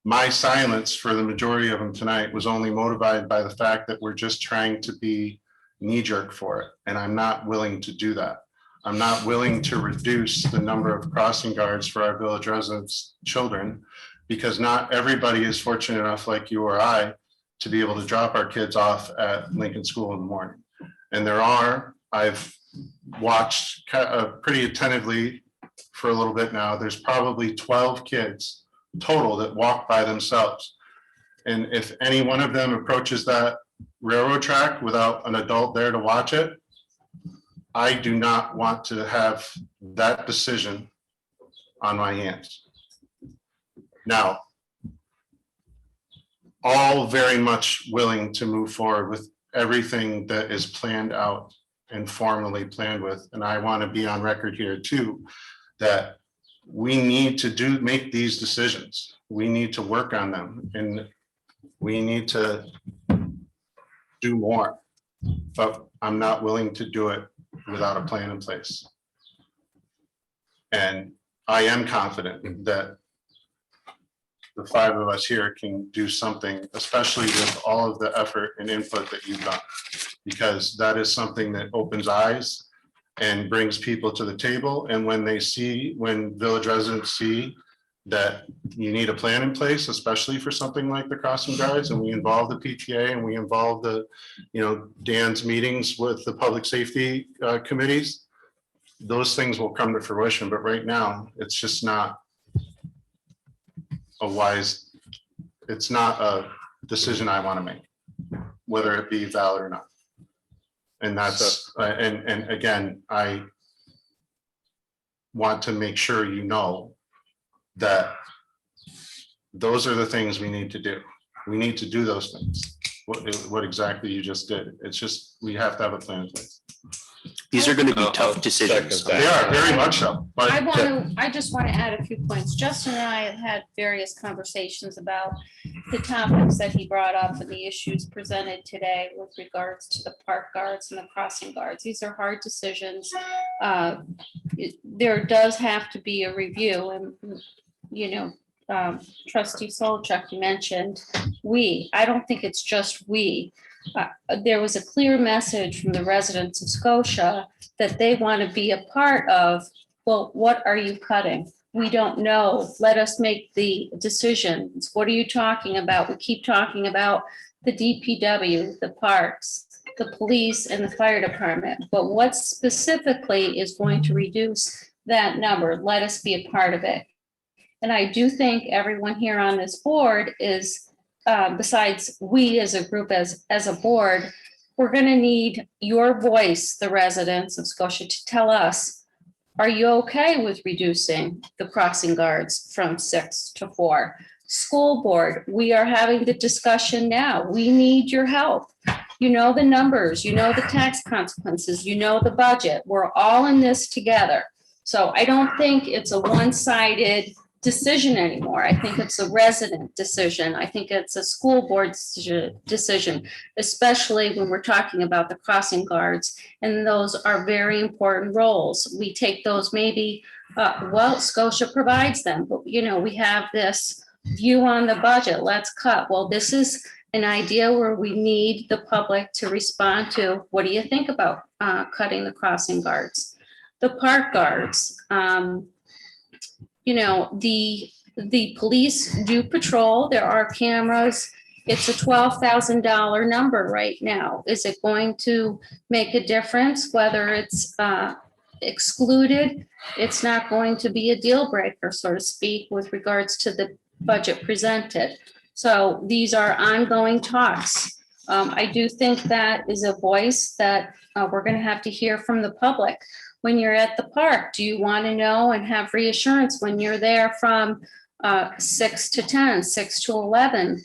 My silence for the majority of them tonight was only motivated by the fact that we're just trying to be knee-jerk for it, and I'm not willing to do that. I'm not willing to reduce the number of crossing guards for our village residents' children, because not everybody is fortunate enough, like you or I, to be able to drop our kids off at Lincoln School in the morning. And I've watched pretty attentively for a little bit now, there's probably 12 kids total that walk by themselves. And if any one of them approaches that railroad track without an adult there to watch it, I do not want to have that decision on my hands. Now, all very much willing to move forward with everything that is planned out and formally planned with. And I want to be on record here too, that we need to make these decisions. We need to work on them, and we need to do more, but I'm not willing to do it without a plan in place. And I am confident that the five of us here can do something, especially with all of the effort and input that you've done, because that is something that opens eyes and brings people to the table. And when village residents see that you need a plan in place, especially for something like the crossing guards, and we involve the PTA and we involve the, Dan's meetings with the public safety committees, those things will come to fruition. But right now, it's just not it's not a decision I want to make, whether it be valid or not. And that's, and again, I want to make sure you know that those are the things we need to do. We need to do those things. What exactly you just did. It's just, we have to have a plan in place. These are going to be I'll tough decisions. second They that. are very much so, but I just want to add a few points. Justin and I have had various conversations about the topics that he brought up and the issues presented today with regards to the park guards and the crossing guards. These are hard decisions. There does have to be a review, and, Trustee Solchak, you mentioned I don't think it's just we. There was a clear message from the residents of Scotia that they want to be a part of, well, what are you cutting? We don't know. Let us make the decisions. What are you talking about? We keep talking about the DPW, the parks, the police, and the fire department. But what specifically is going to reduce that number? Let us be a part of it. And I do think everyone here on this board is, besides we as a group, as a board, we're going to need your voice, the residents of Scotia, to tell us, are you okay with reducing the crossing guards from 6 to 4? School board, we are having the discussion now. We need your help. You know the numbers, you know the tax consequences, you know the budget. We're all in this together. So I don't think it's a one-sided decision anymore. I think it's a resident decision. I think it's a school board decision, especially when we're talking about the crossing guards. And those are very important roles. We take those maybe, Scotia provides them, but we have this view on the budget. Let's cut. Well, this is an idea where we need the public to respond to. What do you think about cutting the crossing guards? The park guards, the police do patrol. There are cameras. It's a $12,000 number right now. Is it going to make a difference whether it's excluded? It's not going to be a deal breaker, so to speak, with regards to the budget presented. So these are ongoing talks. I do think that is a voice that we're going to have to hear from the public. When you're at the park, do you want to know and have reassurance when you're there from 6 to 10, 6 to 11?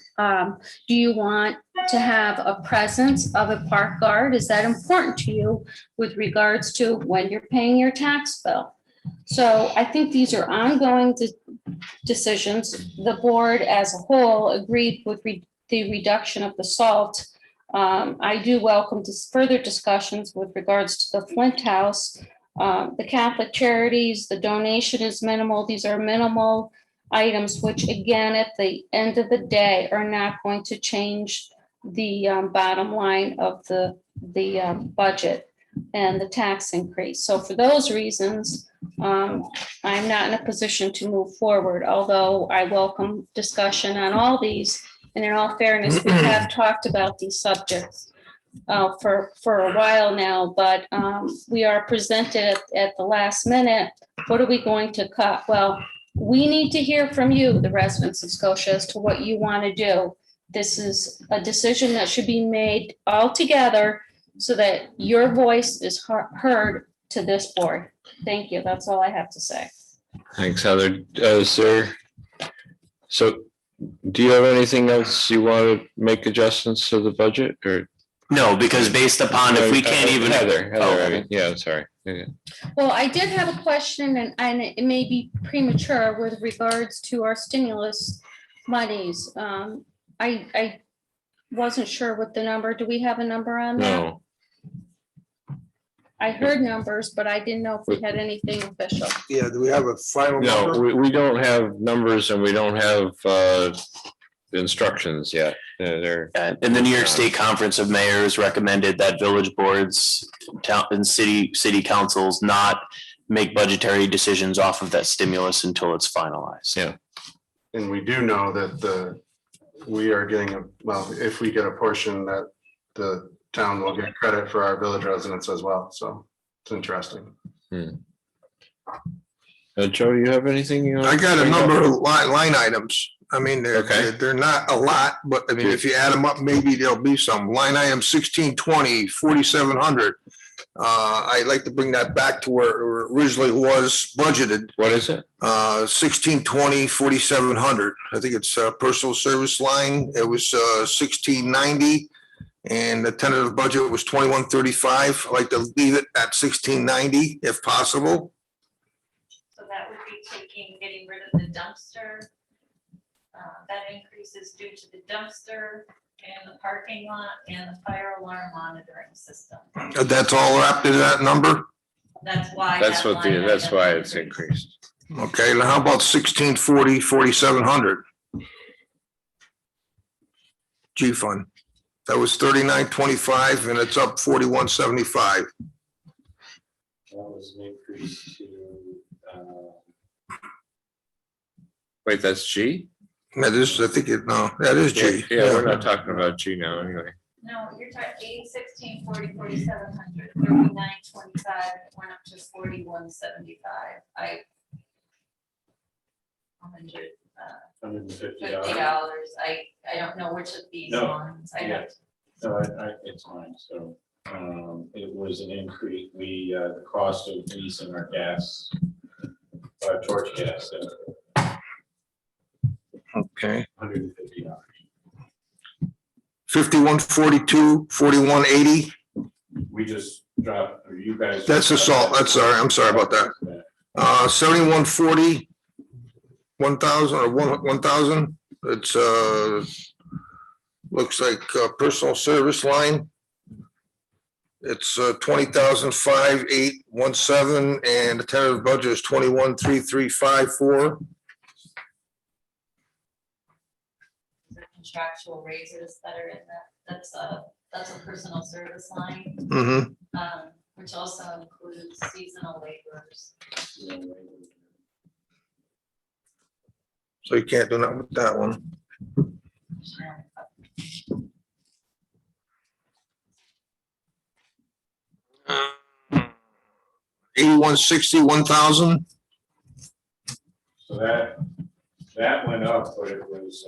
Do you want to have a presence of a park guard? Is that important to you with regards to when you're paying your tax bill? So I think these are ongoing decisions. The board as a whole agreed with the reduction of the salt. I do welcome further discussions with regards to the Flint House. The Catholic Charities, the donation is minimal. These are minimal items, which again, at the end of the day, are not going to change the bottom line of the budget and the tax increase. So for those reasons, I'm not in a position to move forward, although I welcome discussion on all these. And in all fairness, we have talked about these subjects for a while now, but we are presented at the last minute. What are we going to cut? Well, we need to hear from you, the residents of Scotia, as to what you want to do. This is a decision that should be made all together so that your voice is heard to this board. Thank you. That's all I have to say. Thanks, Heather. Sir, so do you have anything else you want to make adjustments to the budget, or? No, because based upon if we can't even. Heather, Oh, I mean, yeah, sorry. Okay. Well, I did have a question, and it may be premature with regards to our stimulus monies. I wasn't sure what the number. Do we have a number on that? No, I heard numbers, but I didn't know if we had anything official. Yeah, do we have a final no, number? we don't have numbers and we don't have instructions yet. They're. And the New York State Conference of Mayors recommended that village boards, town and city councils not make budgetary decisions off of that stimulus until it's finalized. Yeah. And we do know that we are getting, well, if we get a portion, that the town will get credit for our village residents as well. So it's interesting. Joe, you have anything? You I got a number of line items. I mean, Okay. they're not a lot, but I mean, if you add them up, maybe there'll be some. Line item 1620, 4,700. I'd like to bring that back to where it originally was budgeted. What is it? 1620, 4,700. I think it's a personal service line. It was 1690. And the tentative budget was 2135. I'd like to leave it at 1690 if possible. So that would be getting rid of the dumpster. That increase is due to the dumpster and the parking lot and the fire alarm monitoring system. That's all wrapped in that number? That's why. That's that what line that's item why it's increased. Okay, now how about 1640, 4,700? G fund. That was 3925 and it's up 4175. That was an increase to, Wait, that's G? That is, I think that is G. Yeah, we're not talking about G now anyway. No, you're talking 8, 16, 40, 4,700, 39, 25, went up to 41, 75. $150. $150. I don't know which of these No, ones. yeah. So it's fine. So it was an increase. The cost of leasing our gas, torch gas, Okay. $150. 5142, 4180. We just dropped, or you guys. That's the salt. I'm sorry about that. 7140, 1,000 or 1,000. It's looks like a personal service line. It's 20,517 and the tentative budget is 21,3354. The contractual raises that are in that, that's a personal service line, which also includes seasonal laborers. So you can't do nothing with that one. 8160, 1,000. So that went up, but it was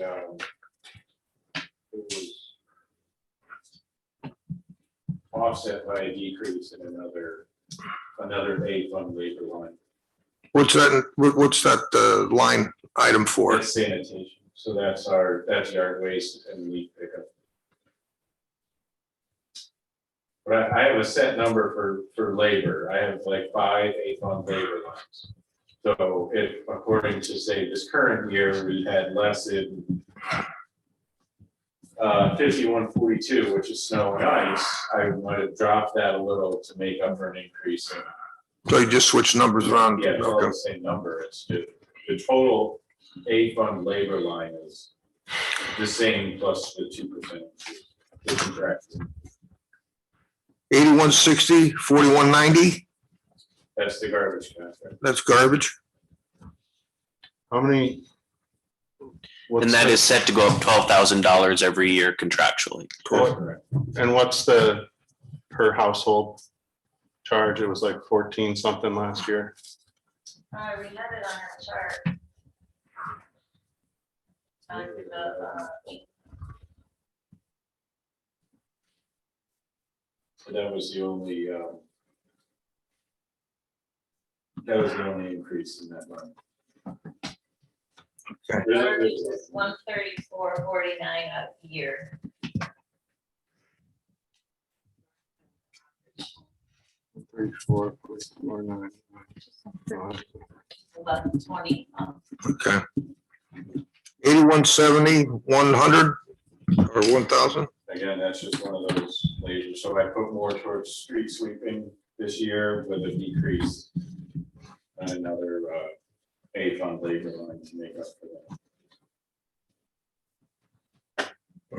offset by a decrease in another aid fund labor line. What's that line item for? That's sanitation. So that's yard waste and leaf pickup. But I have a set number for labor. I have like 5 aid fund labor lines. So if, according to say this current year, we had less than 5142, which is snow and ice, I might have dropped that a little to make up for an increase So you just switch numbers around. Yeah, it's all Okay. the same number. It's the total A fund labor line is the same plus the 2%. Correct. 8160, 4190, That's the garbage contract. that's garbage. How many? And that is set to go up $12,000 every year contractually. Correct. And what's the per household charge? It was like 14 something last year. We had it on our chart. So that was the only increase in that line. Okay. Garbage is 134.49 a year. 34, 49. 1120. Okay. 8170, 100 or 1000. Again, that's just one of those lasers. So I put more towards street sweeping this year with a decrease. And another A fund labor line to make up for that.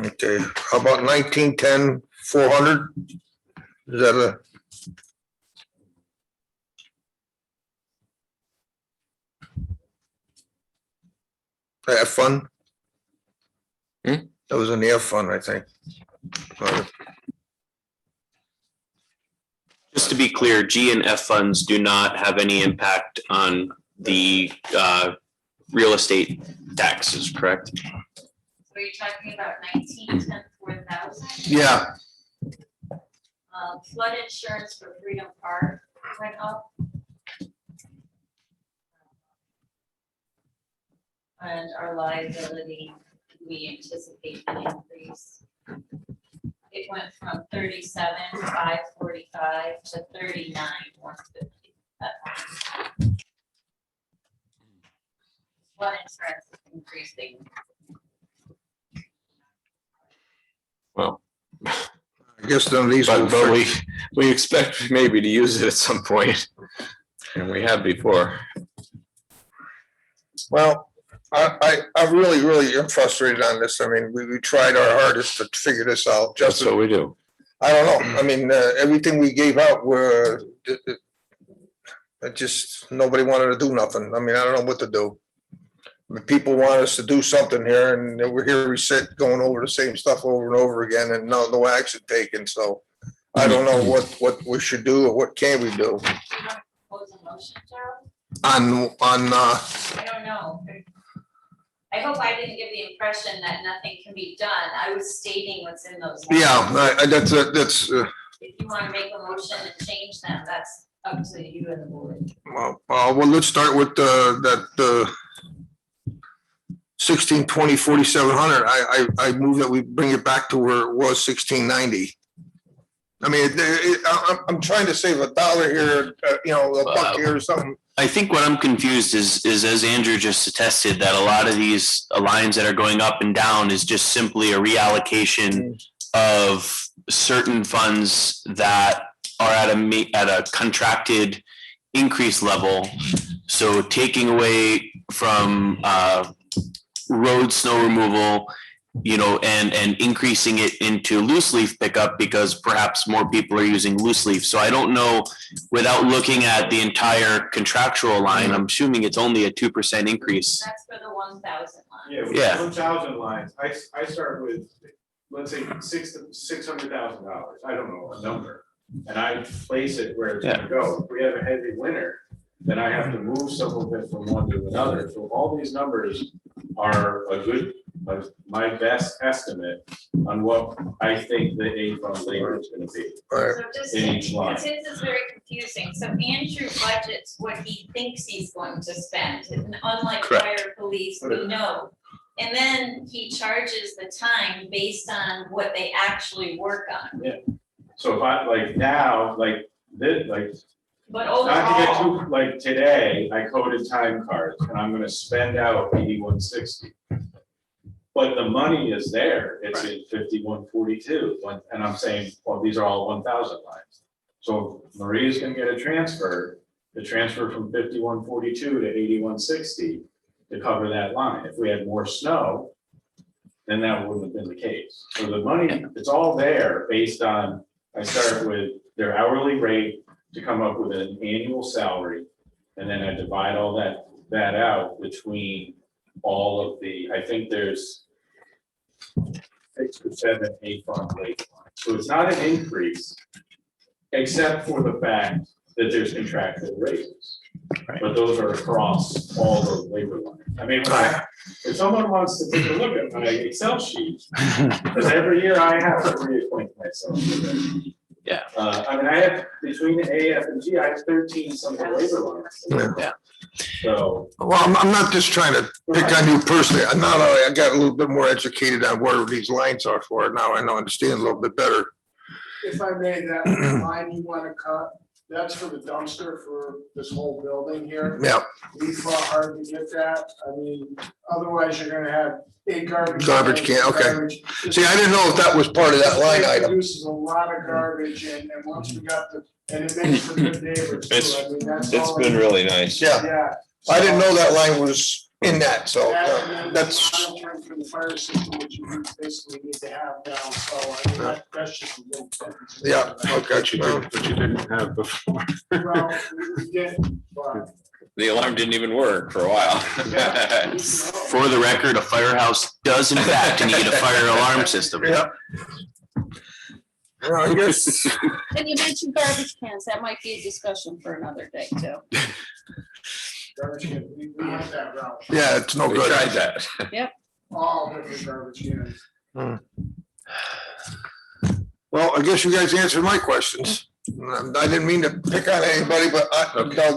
Okay, how about 1910, 400? Is that a? F fund? Hmm? That was in the F fund, I think. Just to be clear, G and F funds do not have any impact on the real estate taxes, correct? So are you talking about 1910 4,000? Yeah, Flood insurance for Freedom Park went up. And our liability, we anticipate an increase. It went from 37,545 to 39,150. Flood insurance is increasing. Well, I guess then these. will but fix- we expect maybe to use it at some point, and we have before. Well, I really am frustrated on this. I mean, we tried our hardest to figure this out. That's Just, what we do. I don't know. I mean, everything we gave out were, it just, nobody wanted to do nothing. I mean, I don't know what to do. I mean, people want us to do something here and we're here, we sit going over the same stuff over and over again and no action taken. So I don't know what we should do or what can we do You don't propose a motion, Charles? on, I don't know. I hope I didn't give the impression that nothing can be done. I was stating what's in those. lines. yeah, that's. If you want to make a motion and change them, that's up to you and the board. Well, let's start with that 1620, 4700. I move that we bring it back to where it was 1690. I mean, I'm trying to save $1 here, a buck here or something. I think what I'm confused is as Andrew just attested, that a lot of these lines that are going up and down is just simply a reallocation of certain funds that are at a contracted increase level. So taking away from road snow removal, and increasing it into loose leaf pickup because perhaps more people are using loose leaf. So I don't know, without looking at the entire contractual line, I'm assuming it's only a 2% increase. That's for the 1,000 line. Yeah, with Yeah. 1,000 lines, I start with, let's say, $600,000. I don't know, a number. And I place it where it's gonna go. If we have a heavy winter, then I have to move some of it from one to another. So all these numbers are my best estimate on what I think the A fund labor is gonna be So just, in each line. because his is very confusing. So Andrew budgets what he thinks he's going to spend, and unlike Correct. fire, police, we know. And then he charges the time based on what they actually work on. So if I, like now, like this, like, But not to get overall, too, like today, I coded time cards and I'm gonna spend out 8160. But the money is there, it's in 5142, and I'm saying, well, these are all 1,000 lines. So Maria's gonna get a transfer, to transfer from 5142 to 8160 to cover that line. If we had more snow, then that wouldn't have been the case. So the money, it's all there based on, I start with their hourly rate to come up with an annual salary. And then I divide all that out between all of the, I think there's 6 or 7, 8 fund late lines. So it's not an increase, except for the fact that there's contractual raises. But those are across all the labor lines. I mean, if someone wants to take a look at my Excel sheet, because every year I have to reacquaint myself with it. Yeah. I mean, I have between A, F, and G, I have 13 some labor lines. Yeah. So. Well, I'm not just trying to pick on you personally. I got a little bit more educated on what these lines are for. Now I understand a little bit better. If I may, that line you wanna cut, that's for the dumpster for this whole building here. Yeah, We fought hard to get that. I mean, otherwise you're gonna have 8 garbage. Garbage can, okay. garbage. see, I didn't know if that was part of that line It item. produces a lot of garbage and once we got and it makes for good neighbors too. I mean, that's It's all. been really nice. Yeah, Yeah. I didn't know that line was in that, so That, and then that's, monitoring for the fire system, which you basically need to have now, so I mean, that's just a little bit. yeah, okay. But you didn't have before. Well, we did, but. The alarm didn't even work for a while. For the record, a firehouse does in fact need a fire alarm system. Yeah. Well, I guess, And you mentioned garbage cans. That might be a discussion for another day too. Garbage can, we went that route, yeah, it's no We good. tried that. all different garbage cans. Well, I guess you guys answered my questions. I didn't mean to pick on anybody, but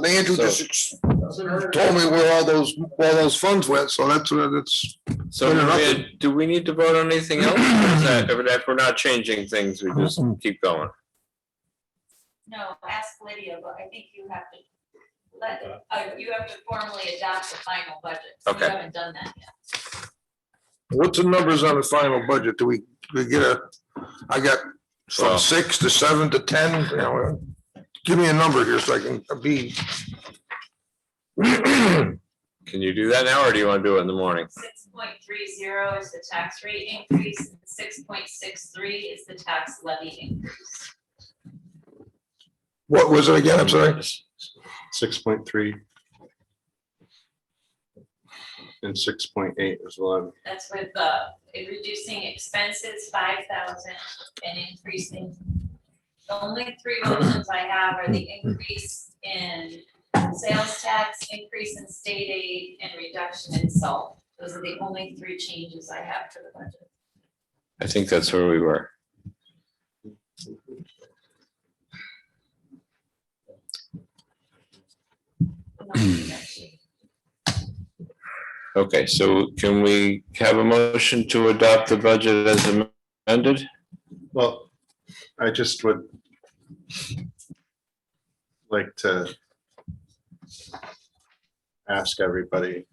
Andrew just Doesn't hurt. told me where all those funds went, so that's what it's. So do we need to vote on anything else? Or is that, if we're not changing things, we just keep going? No, ask Lydia, but I think you have to you have to formally adopt the final budget. So Okay. You haven't done that yet. What's the numbers on the final budget? Do we get I got from Well- 6 to 7 to 10, give me a number here so I can be. Can you do that now, or do you want to do it in the morning? 6.30 is the tax rate increase, and 6.63 is the tax levy increase. What was it again? I'm sorry. 6.3. And 6.8 as well. That's with reducing expenses 5,000 and increasing. The only 3 motions I have are the increase in sales tax, increase in state aid, and reduction in salt. Those are the only 3 changes I have for the budget. I think that's where we were. Okay, so can we have a motion to adopt the budget as amended? Well, I just would like to ask everybody,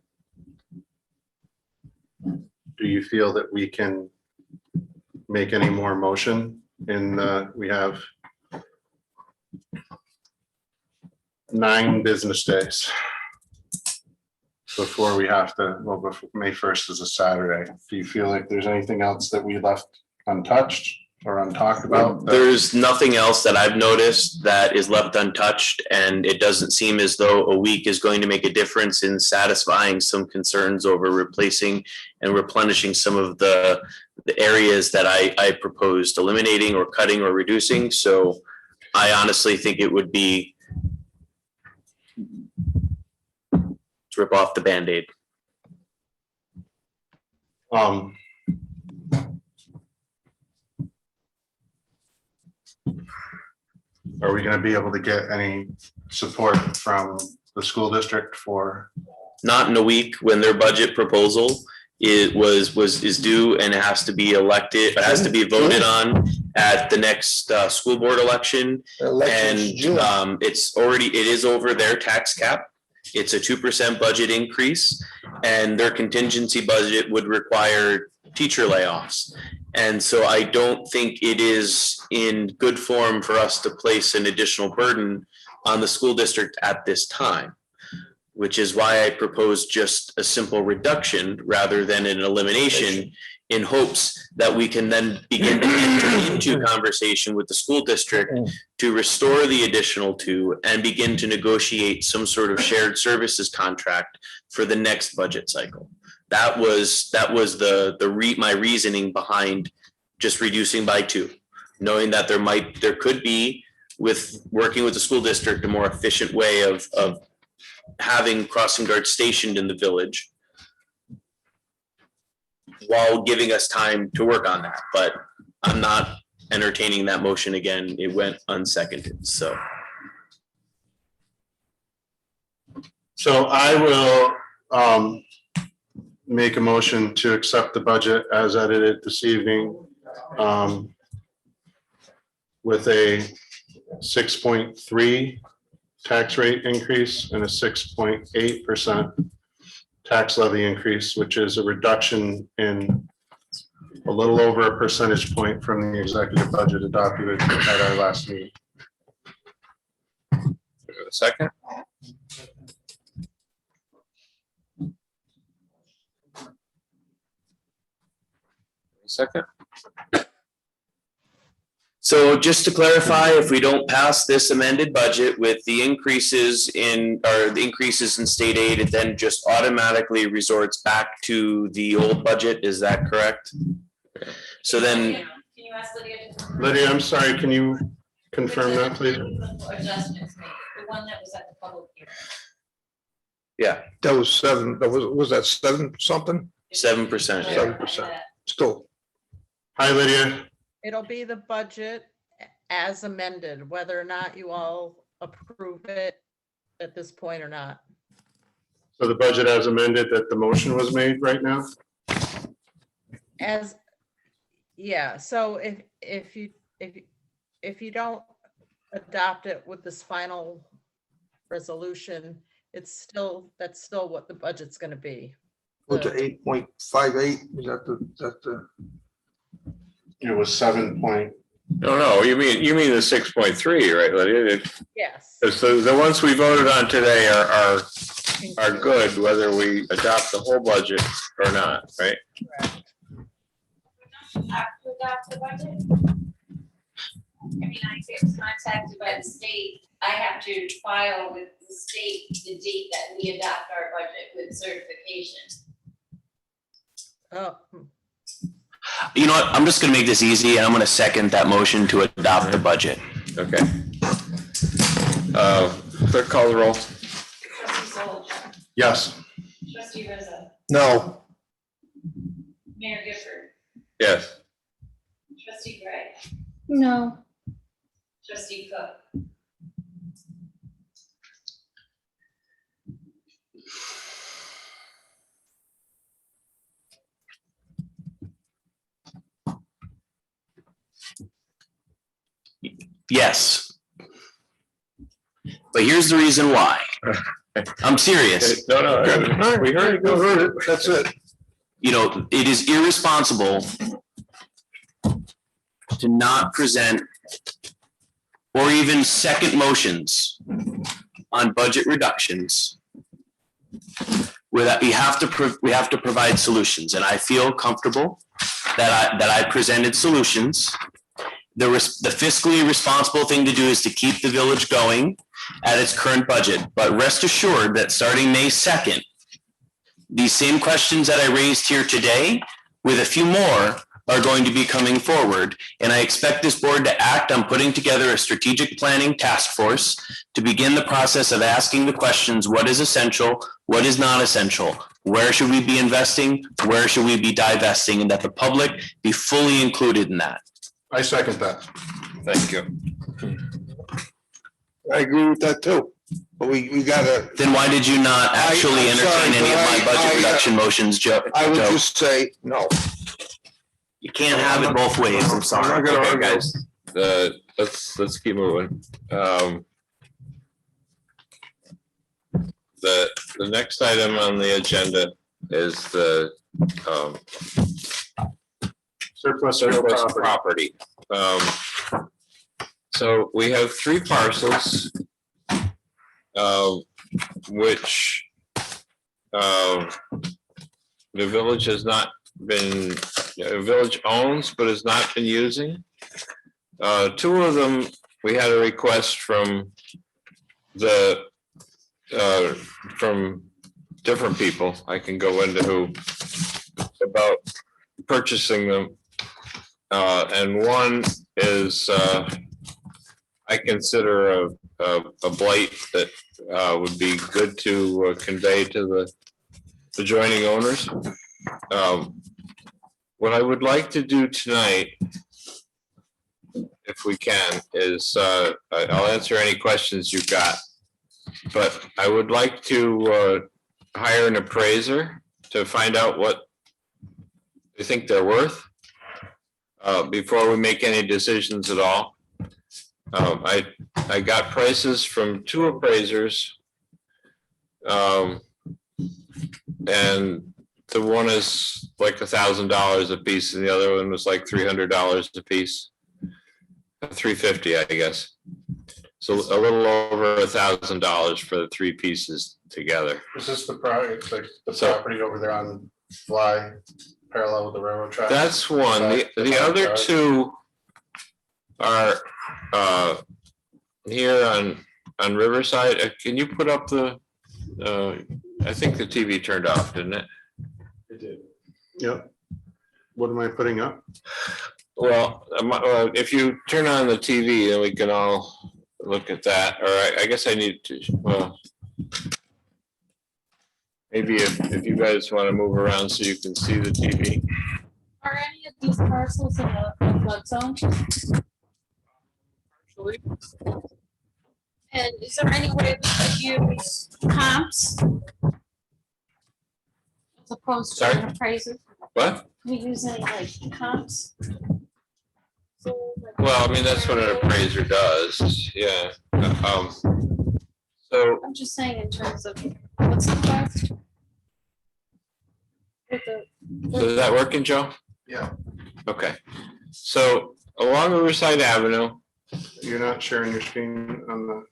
do you feel that we can make any more motion we have 9 business days before we have to, well, before May 1st is a Saturday. Do you feel like there's anything else that we left untouched or untalked about? There's nothing else that I've noticed that is left untouched, and it doesn't seem as though a week is going to make a difference in satisfying some concerns over replacing and replenishing some of the areas that I proposed eliminating or cutting or reducing. So I honestly think it would be to rip off the Band-Aid. Are we gonna be able to get any support from the school district for? Not in a week when their budget proposal is due and it has to be elected, it has to be voted on at the next school board election. And it is over their tax cap. It's a 2% budget increase, and their contingency budget would require teacher layoffs. And so I don't think it is in good form for us to place an additional burden on the school district at this time, which is why I proposed just a simple reduction rather than an elimination, in hopes that we can then begin to enter into conversation with the school district to restore the additional 2 and begin to negotiate some sort of shared services contract for the next budget cycle. That was my reasoning behind just reducing by 2, knowing that there could be, with working with the school district, a more efficient way of having crossing guards stationed in the village while giving us time to work on that. But I'm not entertaining that motion again. It went unseconded, so. So I will make a motion to accept the budget as edited this evening with a 6.3 tax rate increase and a 6.8% tax levy increase, which is a reduction in a little over a percentage point from the executive budget adopted at our last meeting. Second? Second? So just to clarify, if we don't pass this amended budget with the increases in state aid, it then just automatically resorts back to the old budget. Is that correct? So then, Can you ask Lydia to? Lydia, I'm sorry, can you confirm that, please? Adjustments made, the one that was at the public hearing. yeah, That was 7, was that 7 something? 7%. Yeah. 7%. Still, Hi, Lydia. It'll be the budget as amended, whether or not you all approve it at this point or not. So the budget as amended that the motion was made right now? As, yeah, so if you don't adopt it with this final resolution, that's still what the budget's gonna be. what's it, 8.58, is that the, It was 7 point. No, you mean the 6.3, right, Lydia? Yes. So the ones we voted on today are good, whether we adopt the whole budget or not, right? Correct. Have to adopt the budget? I mean, I get contacted by the state, I have to file with the state the date that we adopt our budget with certification. Oh, You know what? I'm just gonna make this easy and I'm gonna second that motion to adopt the budget. Okay. Clerk call the roll. Trustee Solichak, Yes. trustee Rizzo, no, Mayor Gifford, Yes. trustee Gray, No, trustee Cook. Yes. But here's the reason why. I'm serious. No, we heard it. you heard it, that's it. You know, it is irresponsible to not present or even second motions on budget reductions without, we have to provide solutions, and I feel comfortable that I presented solutions. The fiscally responsible thing to do is to keep the village going at its current budget, but rest assured that starting May 2nd, these same questions that I raised here today, with a few more, are going to be coming forward. And I expect this board to act on putting together a strategic planning task force to begin the process of asking the questions: what is essential? What is not essential? Where should we be investing? Where should we be divesting? And that the public be fully included in that. I second that. Thank you. I agree with that too, but we gotta, Then why did you not actually I'm sorry, entertain any of my but budget I, reduction motions, Joe? I would Joe? just say, no. You can't have it both ways. I'm sorry. I'm not gonna Okay, argue. guys, let's keep moving. The next item on the agenda is the Surplus surplus property. So we have 3 parcels which the village has not been, village owns, but has not been using. Two of them, we had a request from from different people. I can go into who about purchasing them. And one is, I consider a blight that would be good to convey to the adjoining owners. What I would like to do tonight, if we can, is I'll answer any questions you've got. But I would like to hire an appraiser to find out what they think they're worth before we make any decisions at all. I got prices from two appraisers. And the one is like $1,000 a piece and the other one was like $300 a piece. $350, I guess. So a little over $1,000 for the three pieces together. Is this the project, like the So- property over there on Fly, parallel with the railroad track? That's one. The other two are here on Riverside. Can you put up the, I think the TV turned off, didn't it? It did. Yep. What am I putting up? Well, if you turn on the TV, then we can all look at that. Or I guess I need to, well, maybe if you guys want to move around so you can see the TV. Are any of these parcels in a flood zone? And is there any way we could use comps? As opposed to Sorry? an appraiser? What? Can we use any like comps? Well, I mean, that's what an appraiser does, yeah. So, I'm just saying in terms of, what's the cost? With the- is that working, Joe? Yeah. Okay. So along Riverside Avenue, You're not sharing your screen on the,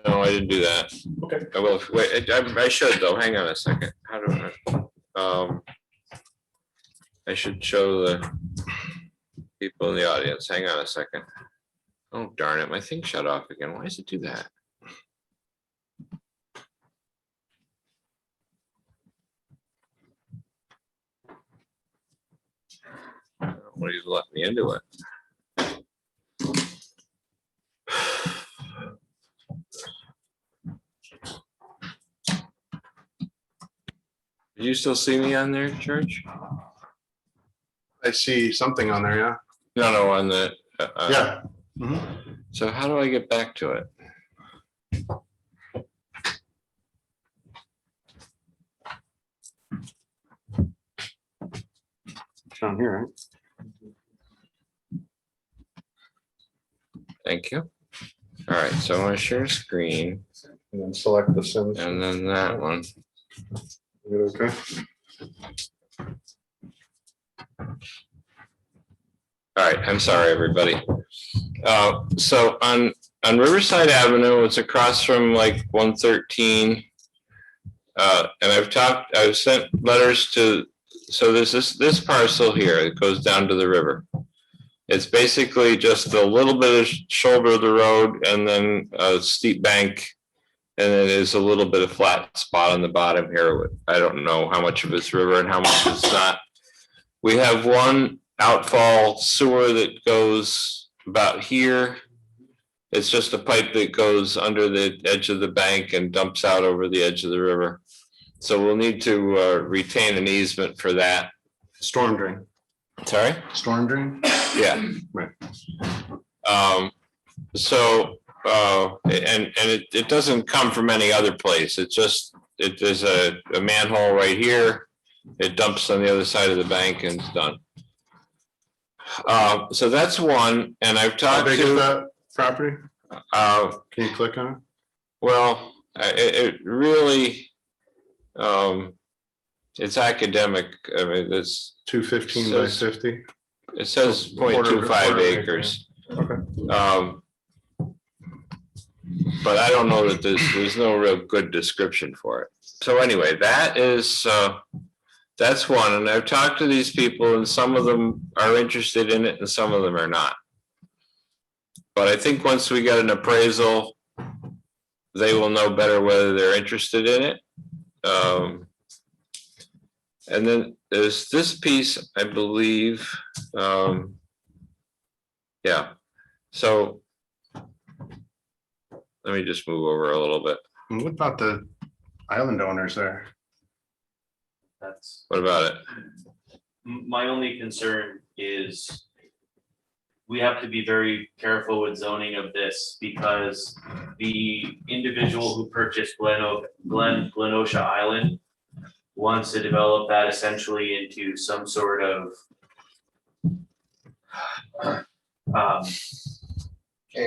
no, I didn't do that. okay. I will, wait, I should though, hang on a second. How do I? I should show the people in the audience, hang on a second. Oh, darn it, my thing shut off again. Why does it do that? Nobody's let me into it. Do you still see me on there, George? I see something on there, yeah? No, on the. Yeah. So how do I get back to it? Down here, right? Thank you. All right, so I want to share screen And then select the Sims. and then that one. Okay. All right, I'm sorry, everybody. So on Riverside Avenue, it's across from like 113. And I've sent letters to, so there's this parcel here, it goes down to the river. It's basically just a little bit of shoulder of the road and then a steep bank. And then there's a little bit of flat spot on the bottom here. I don't know how much of it's river and how much it's not. We have one outfall sewer that goes about here. It's just a pipe that goes under the edge of the bank and dumps out over the edge of the river. So we'll need to retain an easement for that. Storm drain. Sorry? Storm drain? Yeah. Right. So, and it doesn't come from any other place. It's just, there's a manhole right here. It dumps on the other side of the bank and it's done. So that's one, and I've How talked big is to, that property? Can you click on it? well, it really, it's academic. I mean, it's, 215 by 50? it says Quarter 0.25 acre. acres. Okay. But I don't know that there's no real good description for it. So anyway, that is, that's one. And I've talked to these people and some of them are interested in it and some of them are not. But I think once we get an appraisal, they will know better whether they're interested in it. And then there's this piece, I believe. Yeah, so let me just move over a little bit. And what about the island owners there? That's, What about it? my only concern is we have to be very careful with zoning of this because the individual who purchased Glenosha Island wants to develop that essentially into some sort of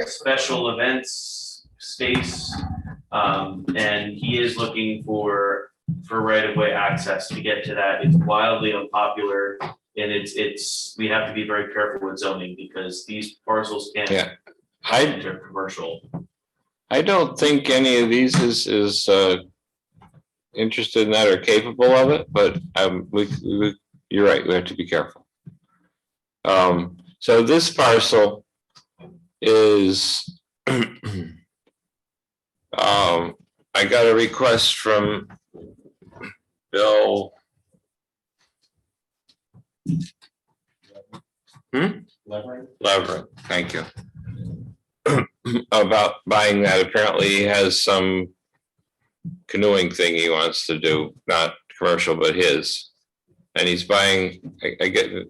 special events space. And he is looking for right of way access to get to that. It's wildly unpopular. And we have to be very careful with zoning because these parcels can't enter commercial. I don't think any of these is interested in that or capable of it, but you're right, we have to be careful. So this parcel is I got a request from Bill. Lever, thank you. About buying that. Apparently he has some canoeing thing he wants to do, not commercial, but his. And he's buying,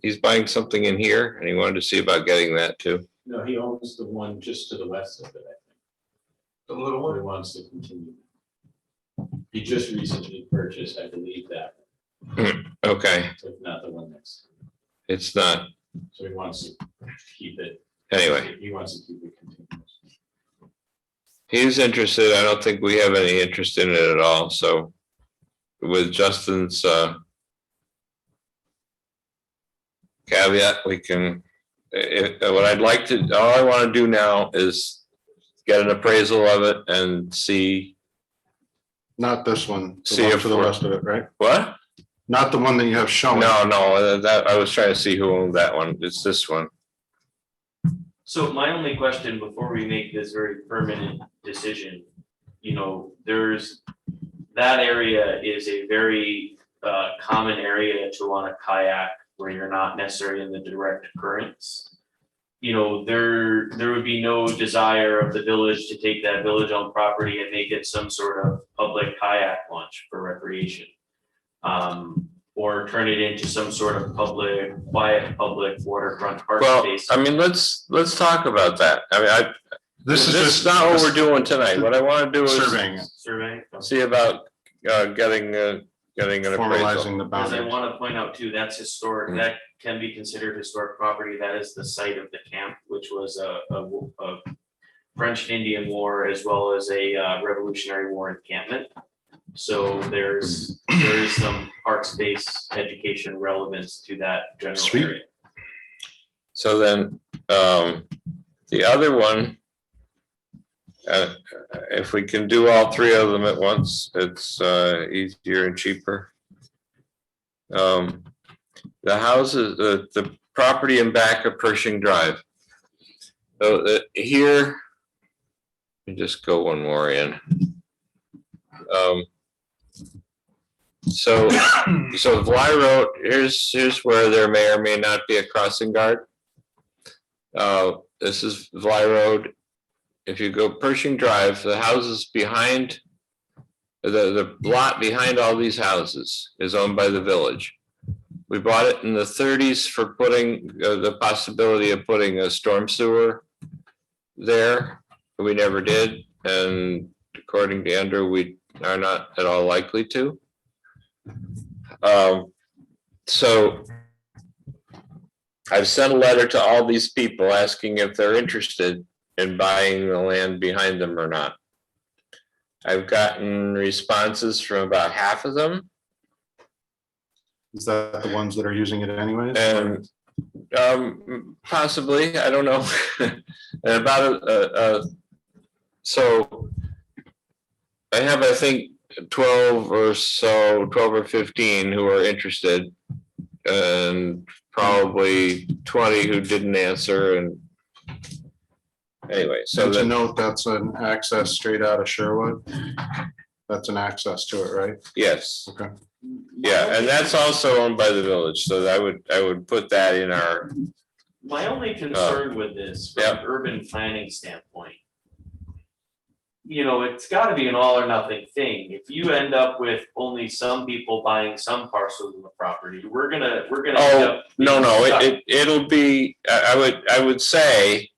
he's buying something in here and he wanted to see about getting that too. No, he owns the one just to the west of it, I think. The little one? He wants to continue. He just recently purchased, I believe that, Okay, but not the one next. it's not, So he wants to keep it. anyway, He wants to keep it continuous. he's interested. I don't think we have any interest in it at all, so with Justin's caveat, we can, what I'd like to, all I want to do now is get an appraisal of it and see. Not this one, See the one if for the we're- rest of it, right? What? Not the one that you have shown. No, that, I was trying to see who owned that one. It's this one. So my only question before we make this very permanent decision, there's, that area is a very common area to want to kayak where you're not necessarily in the direct currents. There would be no desire of the village to take that village-owned property and make it some sort of public kayak launch for recreation. Or turn it into some sort of quiet public waterfront park Well, space. I mean, let's talk about that. I mean, This is just not what we're doing tonight. What I want to do is surveying it, Survey. see about getting an appraisal. formalizing the Because I boundaries. want to point out too, that's historic, that can be considered historic property. That is the site of the camp, which was a French and Indian War as well as a Revolutionary War encampment. So there is some park space education relevance to that general Sweet. area. So then, the other one, if we can do all three of them at once, it's easier and cheaper. The houses, the property in back of Pershing Drive. So here, let me just go one more in. So Vly Road, here's where there may or may not be a crossing guard. This is Vly Road. If you go Pershing Drive, the houses behind, the lot behind all these houses is owned by the village. We bought it in the 30s for putting the possibility of putting a storm sewer there. We never did, and according to Andrew, we are not at all likely to. So I've sent a letter to all these people asking if they're interested in buying the land behind them or not. I've gotten responses from about half of them. Is that the ones that are using it anyways? And possibly, I don't know. And about So I have, I think, 12 or 15 who are interested, and probably 20 who didn't answer. And anyway, so So to that, note, that's an access straight out of Sherwood. That's an access to it, right? yes, Okay. yeah, and that's also owned by the village. So I would put that in our, My only concern with this, from an urban planning standpoint, it's gotta be an all or nothing thing. If you end up with only some people buying some parcels of the property, we're gonna end oh, up. no, being stuck. it'll be, I would say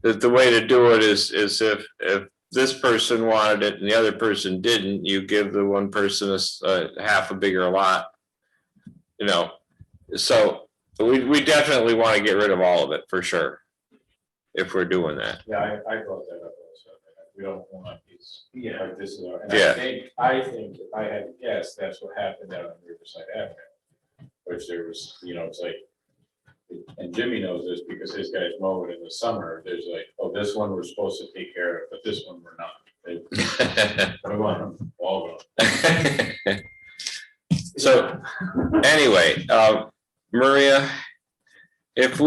that the way to do it is if this person wanted it and the other person didn't, you give the one person a half a bigger lot. So we definitely want to get rid of all of it for sure, if we're doing that. Yeah, I brought that up also. We don't want these, like this is, and Yeah. I think if I had to guess, that's what happened out on Riverside Avenue. Which there was, it's like, and Jimmy knows this because his guys mow it in the summer. There's like, oh, this one we're supposed to take care of, but this one we're not. We want them all gone. So anyway, Maria, if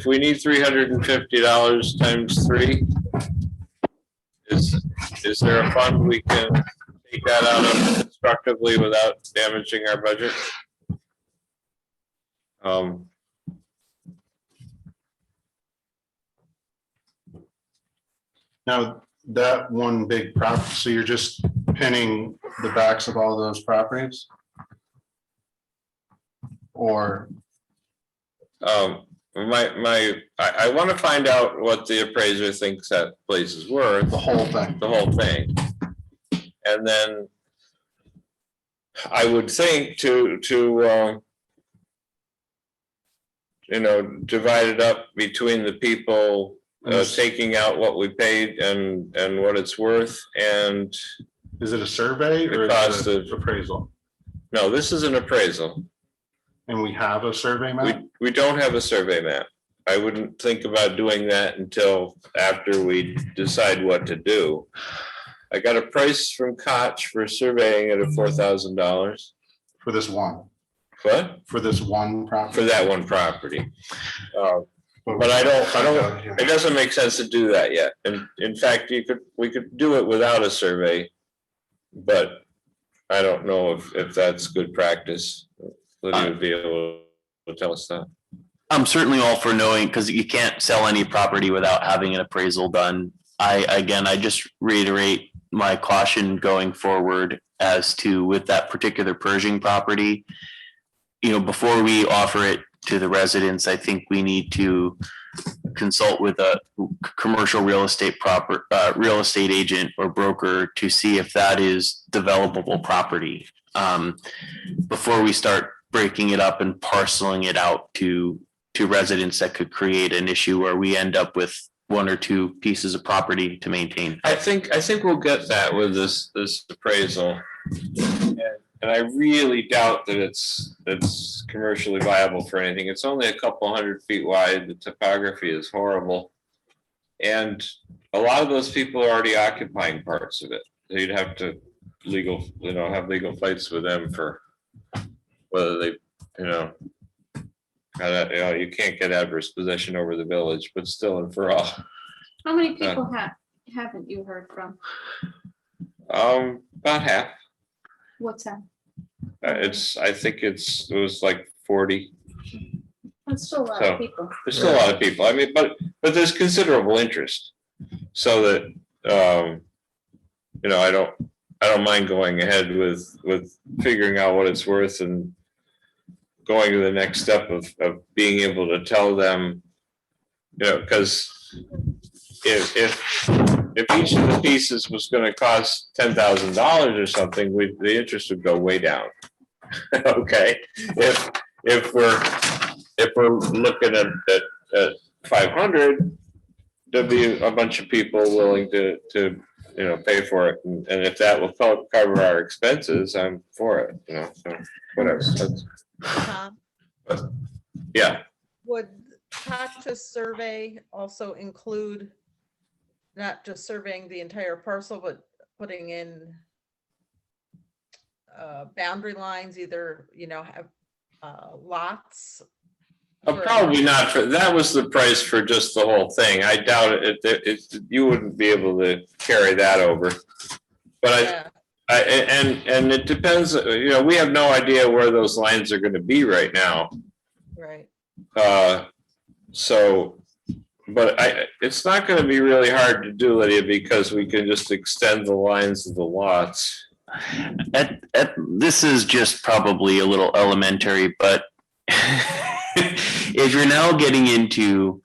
we need $350 times 3, is there a fund we can take that out of constructively without damaging our budget? Now, that one big property, so you're just pinning the backs of all those properties? Or, I want to find out what the appraiser thinks that place is worth. the whole thing? The whole thing. And then I would think to divide it up between the people taking out what we paid and what it's worth, and Is it a survey or The is cost it of- appraisal? no, this is an appraisal. And we have a survey map? We don't have a survey map. I wouldn't think about doing that until after we decide what to do. I got a price from Koch for surveying it at $4,000. For this one, What? for this one property? For that one property. But I don't, it doesn't make sense to do that yet. And in fact, we could do it without a survey. But I don't know if that's good practice. Lydia would be able to tell us that. I'm certainly all for knowing, because you can't sell any property without having an appraisal done. I just reiterate my caution going forward as to with that particular Pershing property. Before we offer it to the residents, I think we need to consult with a commercial real estate agent or broker to see if that is developable property. Before we start breaking it up and parceling it out to residents, that could create an issue where we end up with one or two pieces of property to maintain. I think we'll get that with this appraisal. And I really doubt that it's commercially viable for anything. It's only a couple 100 feet wide. The topography is horrible. And a lot of those people are already occupying parts of it. So you'd have to have legal fights with them for whether they, you can't get adverse possession over the village, but still and for all. How many people haven't you heard from? About half. What's that? I think it was like 40. That's still a lot So, of people. There's still a lot of people. I mean, but there's considerable interest. So that, I don't mind going ahead with figuring out what it's worth and going to the next step of being able to tell them, because if each of the pieces was going to cost $10,000 or something, the interest would go way down. Okay, if we're looking at 500, there'll be a bunch of people willing to pay for it, and if that will cover our expenses, I'm for it. So whatever. Tom, Yeah. would Koch to survey also include not just surveying the entire parcel, but putting in boundary lines, either, have lots? for- Probably not for, that was the price for just the whole thing. I doubt you wouldn't be able to carry that over. But Yeah, and it depends, we have no idea where those lines are gonna be right now. right. So, but it's not gonna be really hard to do, Lydia, because we can just extend the lines of the lots. This is just probably a little elementary, but if you're now getting into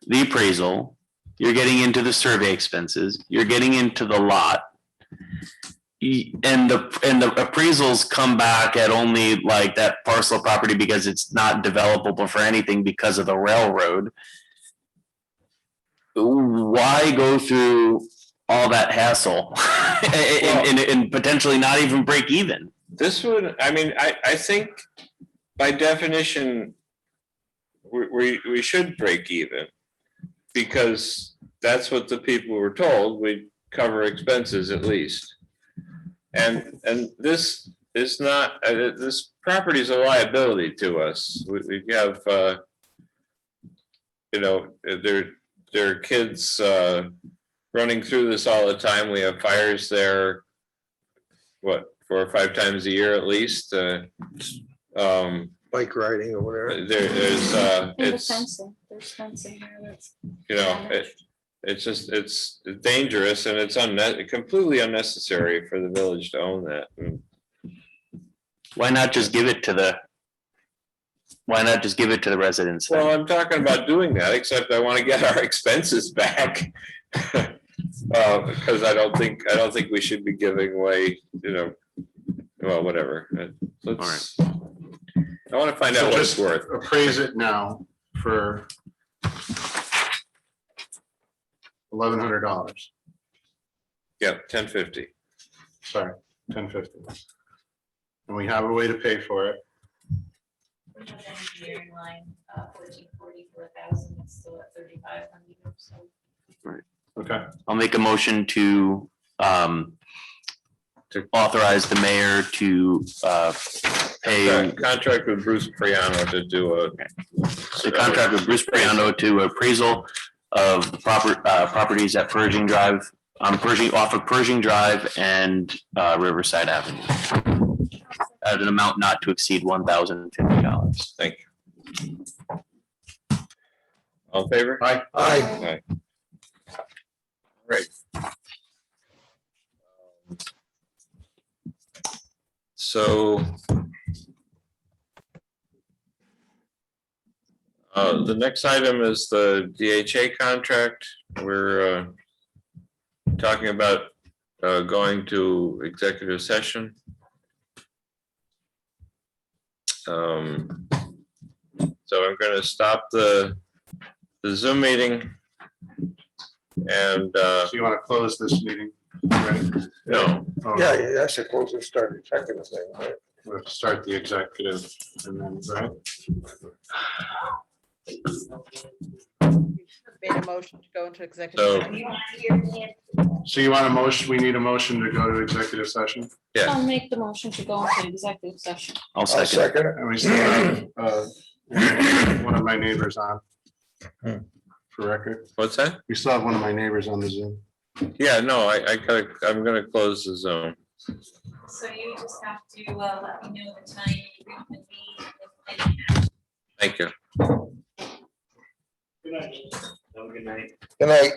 the appraisal, you're getting into the survey expenses, you're getting into the lot. And the appraisals come back at only like that parcel of property because it's not developable for anything because of the railroad. Why go through all that hassle and potentially not even break even? This would, I think by definition, we should break even, because that's what the people were told. We cover expenses at least. And this is not, this property is a liability to us. We have, there are kids running through this all the time. We have fires there, 4 or 5 times a year at least. Bike riding or whatever. There's And the it's, fencing, there's fencing there that's. it's just, it's dangerous, and it's completely unnecessary for the village to own that. Why not just give it to the residents then? Well, I'm talking about doing that, except I want to get our expenses back. Because I don't think we should be giving away, well, whatever. Let's, I want to find out what it's worth. Appraise it now for $1,100. Yeah, 1050. Sorry, 1050. And we have a way to pay for it. We have the engineering line, 1444,000, it's still at 3,500, so. Okay. I'll make a motion to authorize the mayor to pay Contract with Bruce Priano to do the contract with Bruce Priano to appraisal of properties at Pershing Drive, off of Pershing Drive and Riverside Avenue at an amount not to exceed $1,050. Thank you. All in favor? Aye. Aye. Right. So the next item is the DHA contract. We're talking about going to executive session. So I'm going to stop the Zoom meeting. And So you want to close this meeting? Right? no, Oh, Yeah, that's a close and start executive thing, right? We'll start the executive and then, right? Made a motion to go into So- executive session. So you want a motion, we need a motion to go to executive session? yeah, I'll make the motion to go into executive session. I'll I'll second. second it. And we still have one of my neighbors on. For record, what's that? we still have one of my neighbors on the Zoom. Yeah, no, I'm gonna close the Zoom. So you just have to let me know the time you can be. Thank you. Good night. Have a good night. Good night.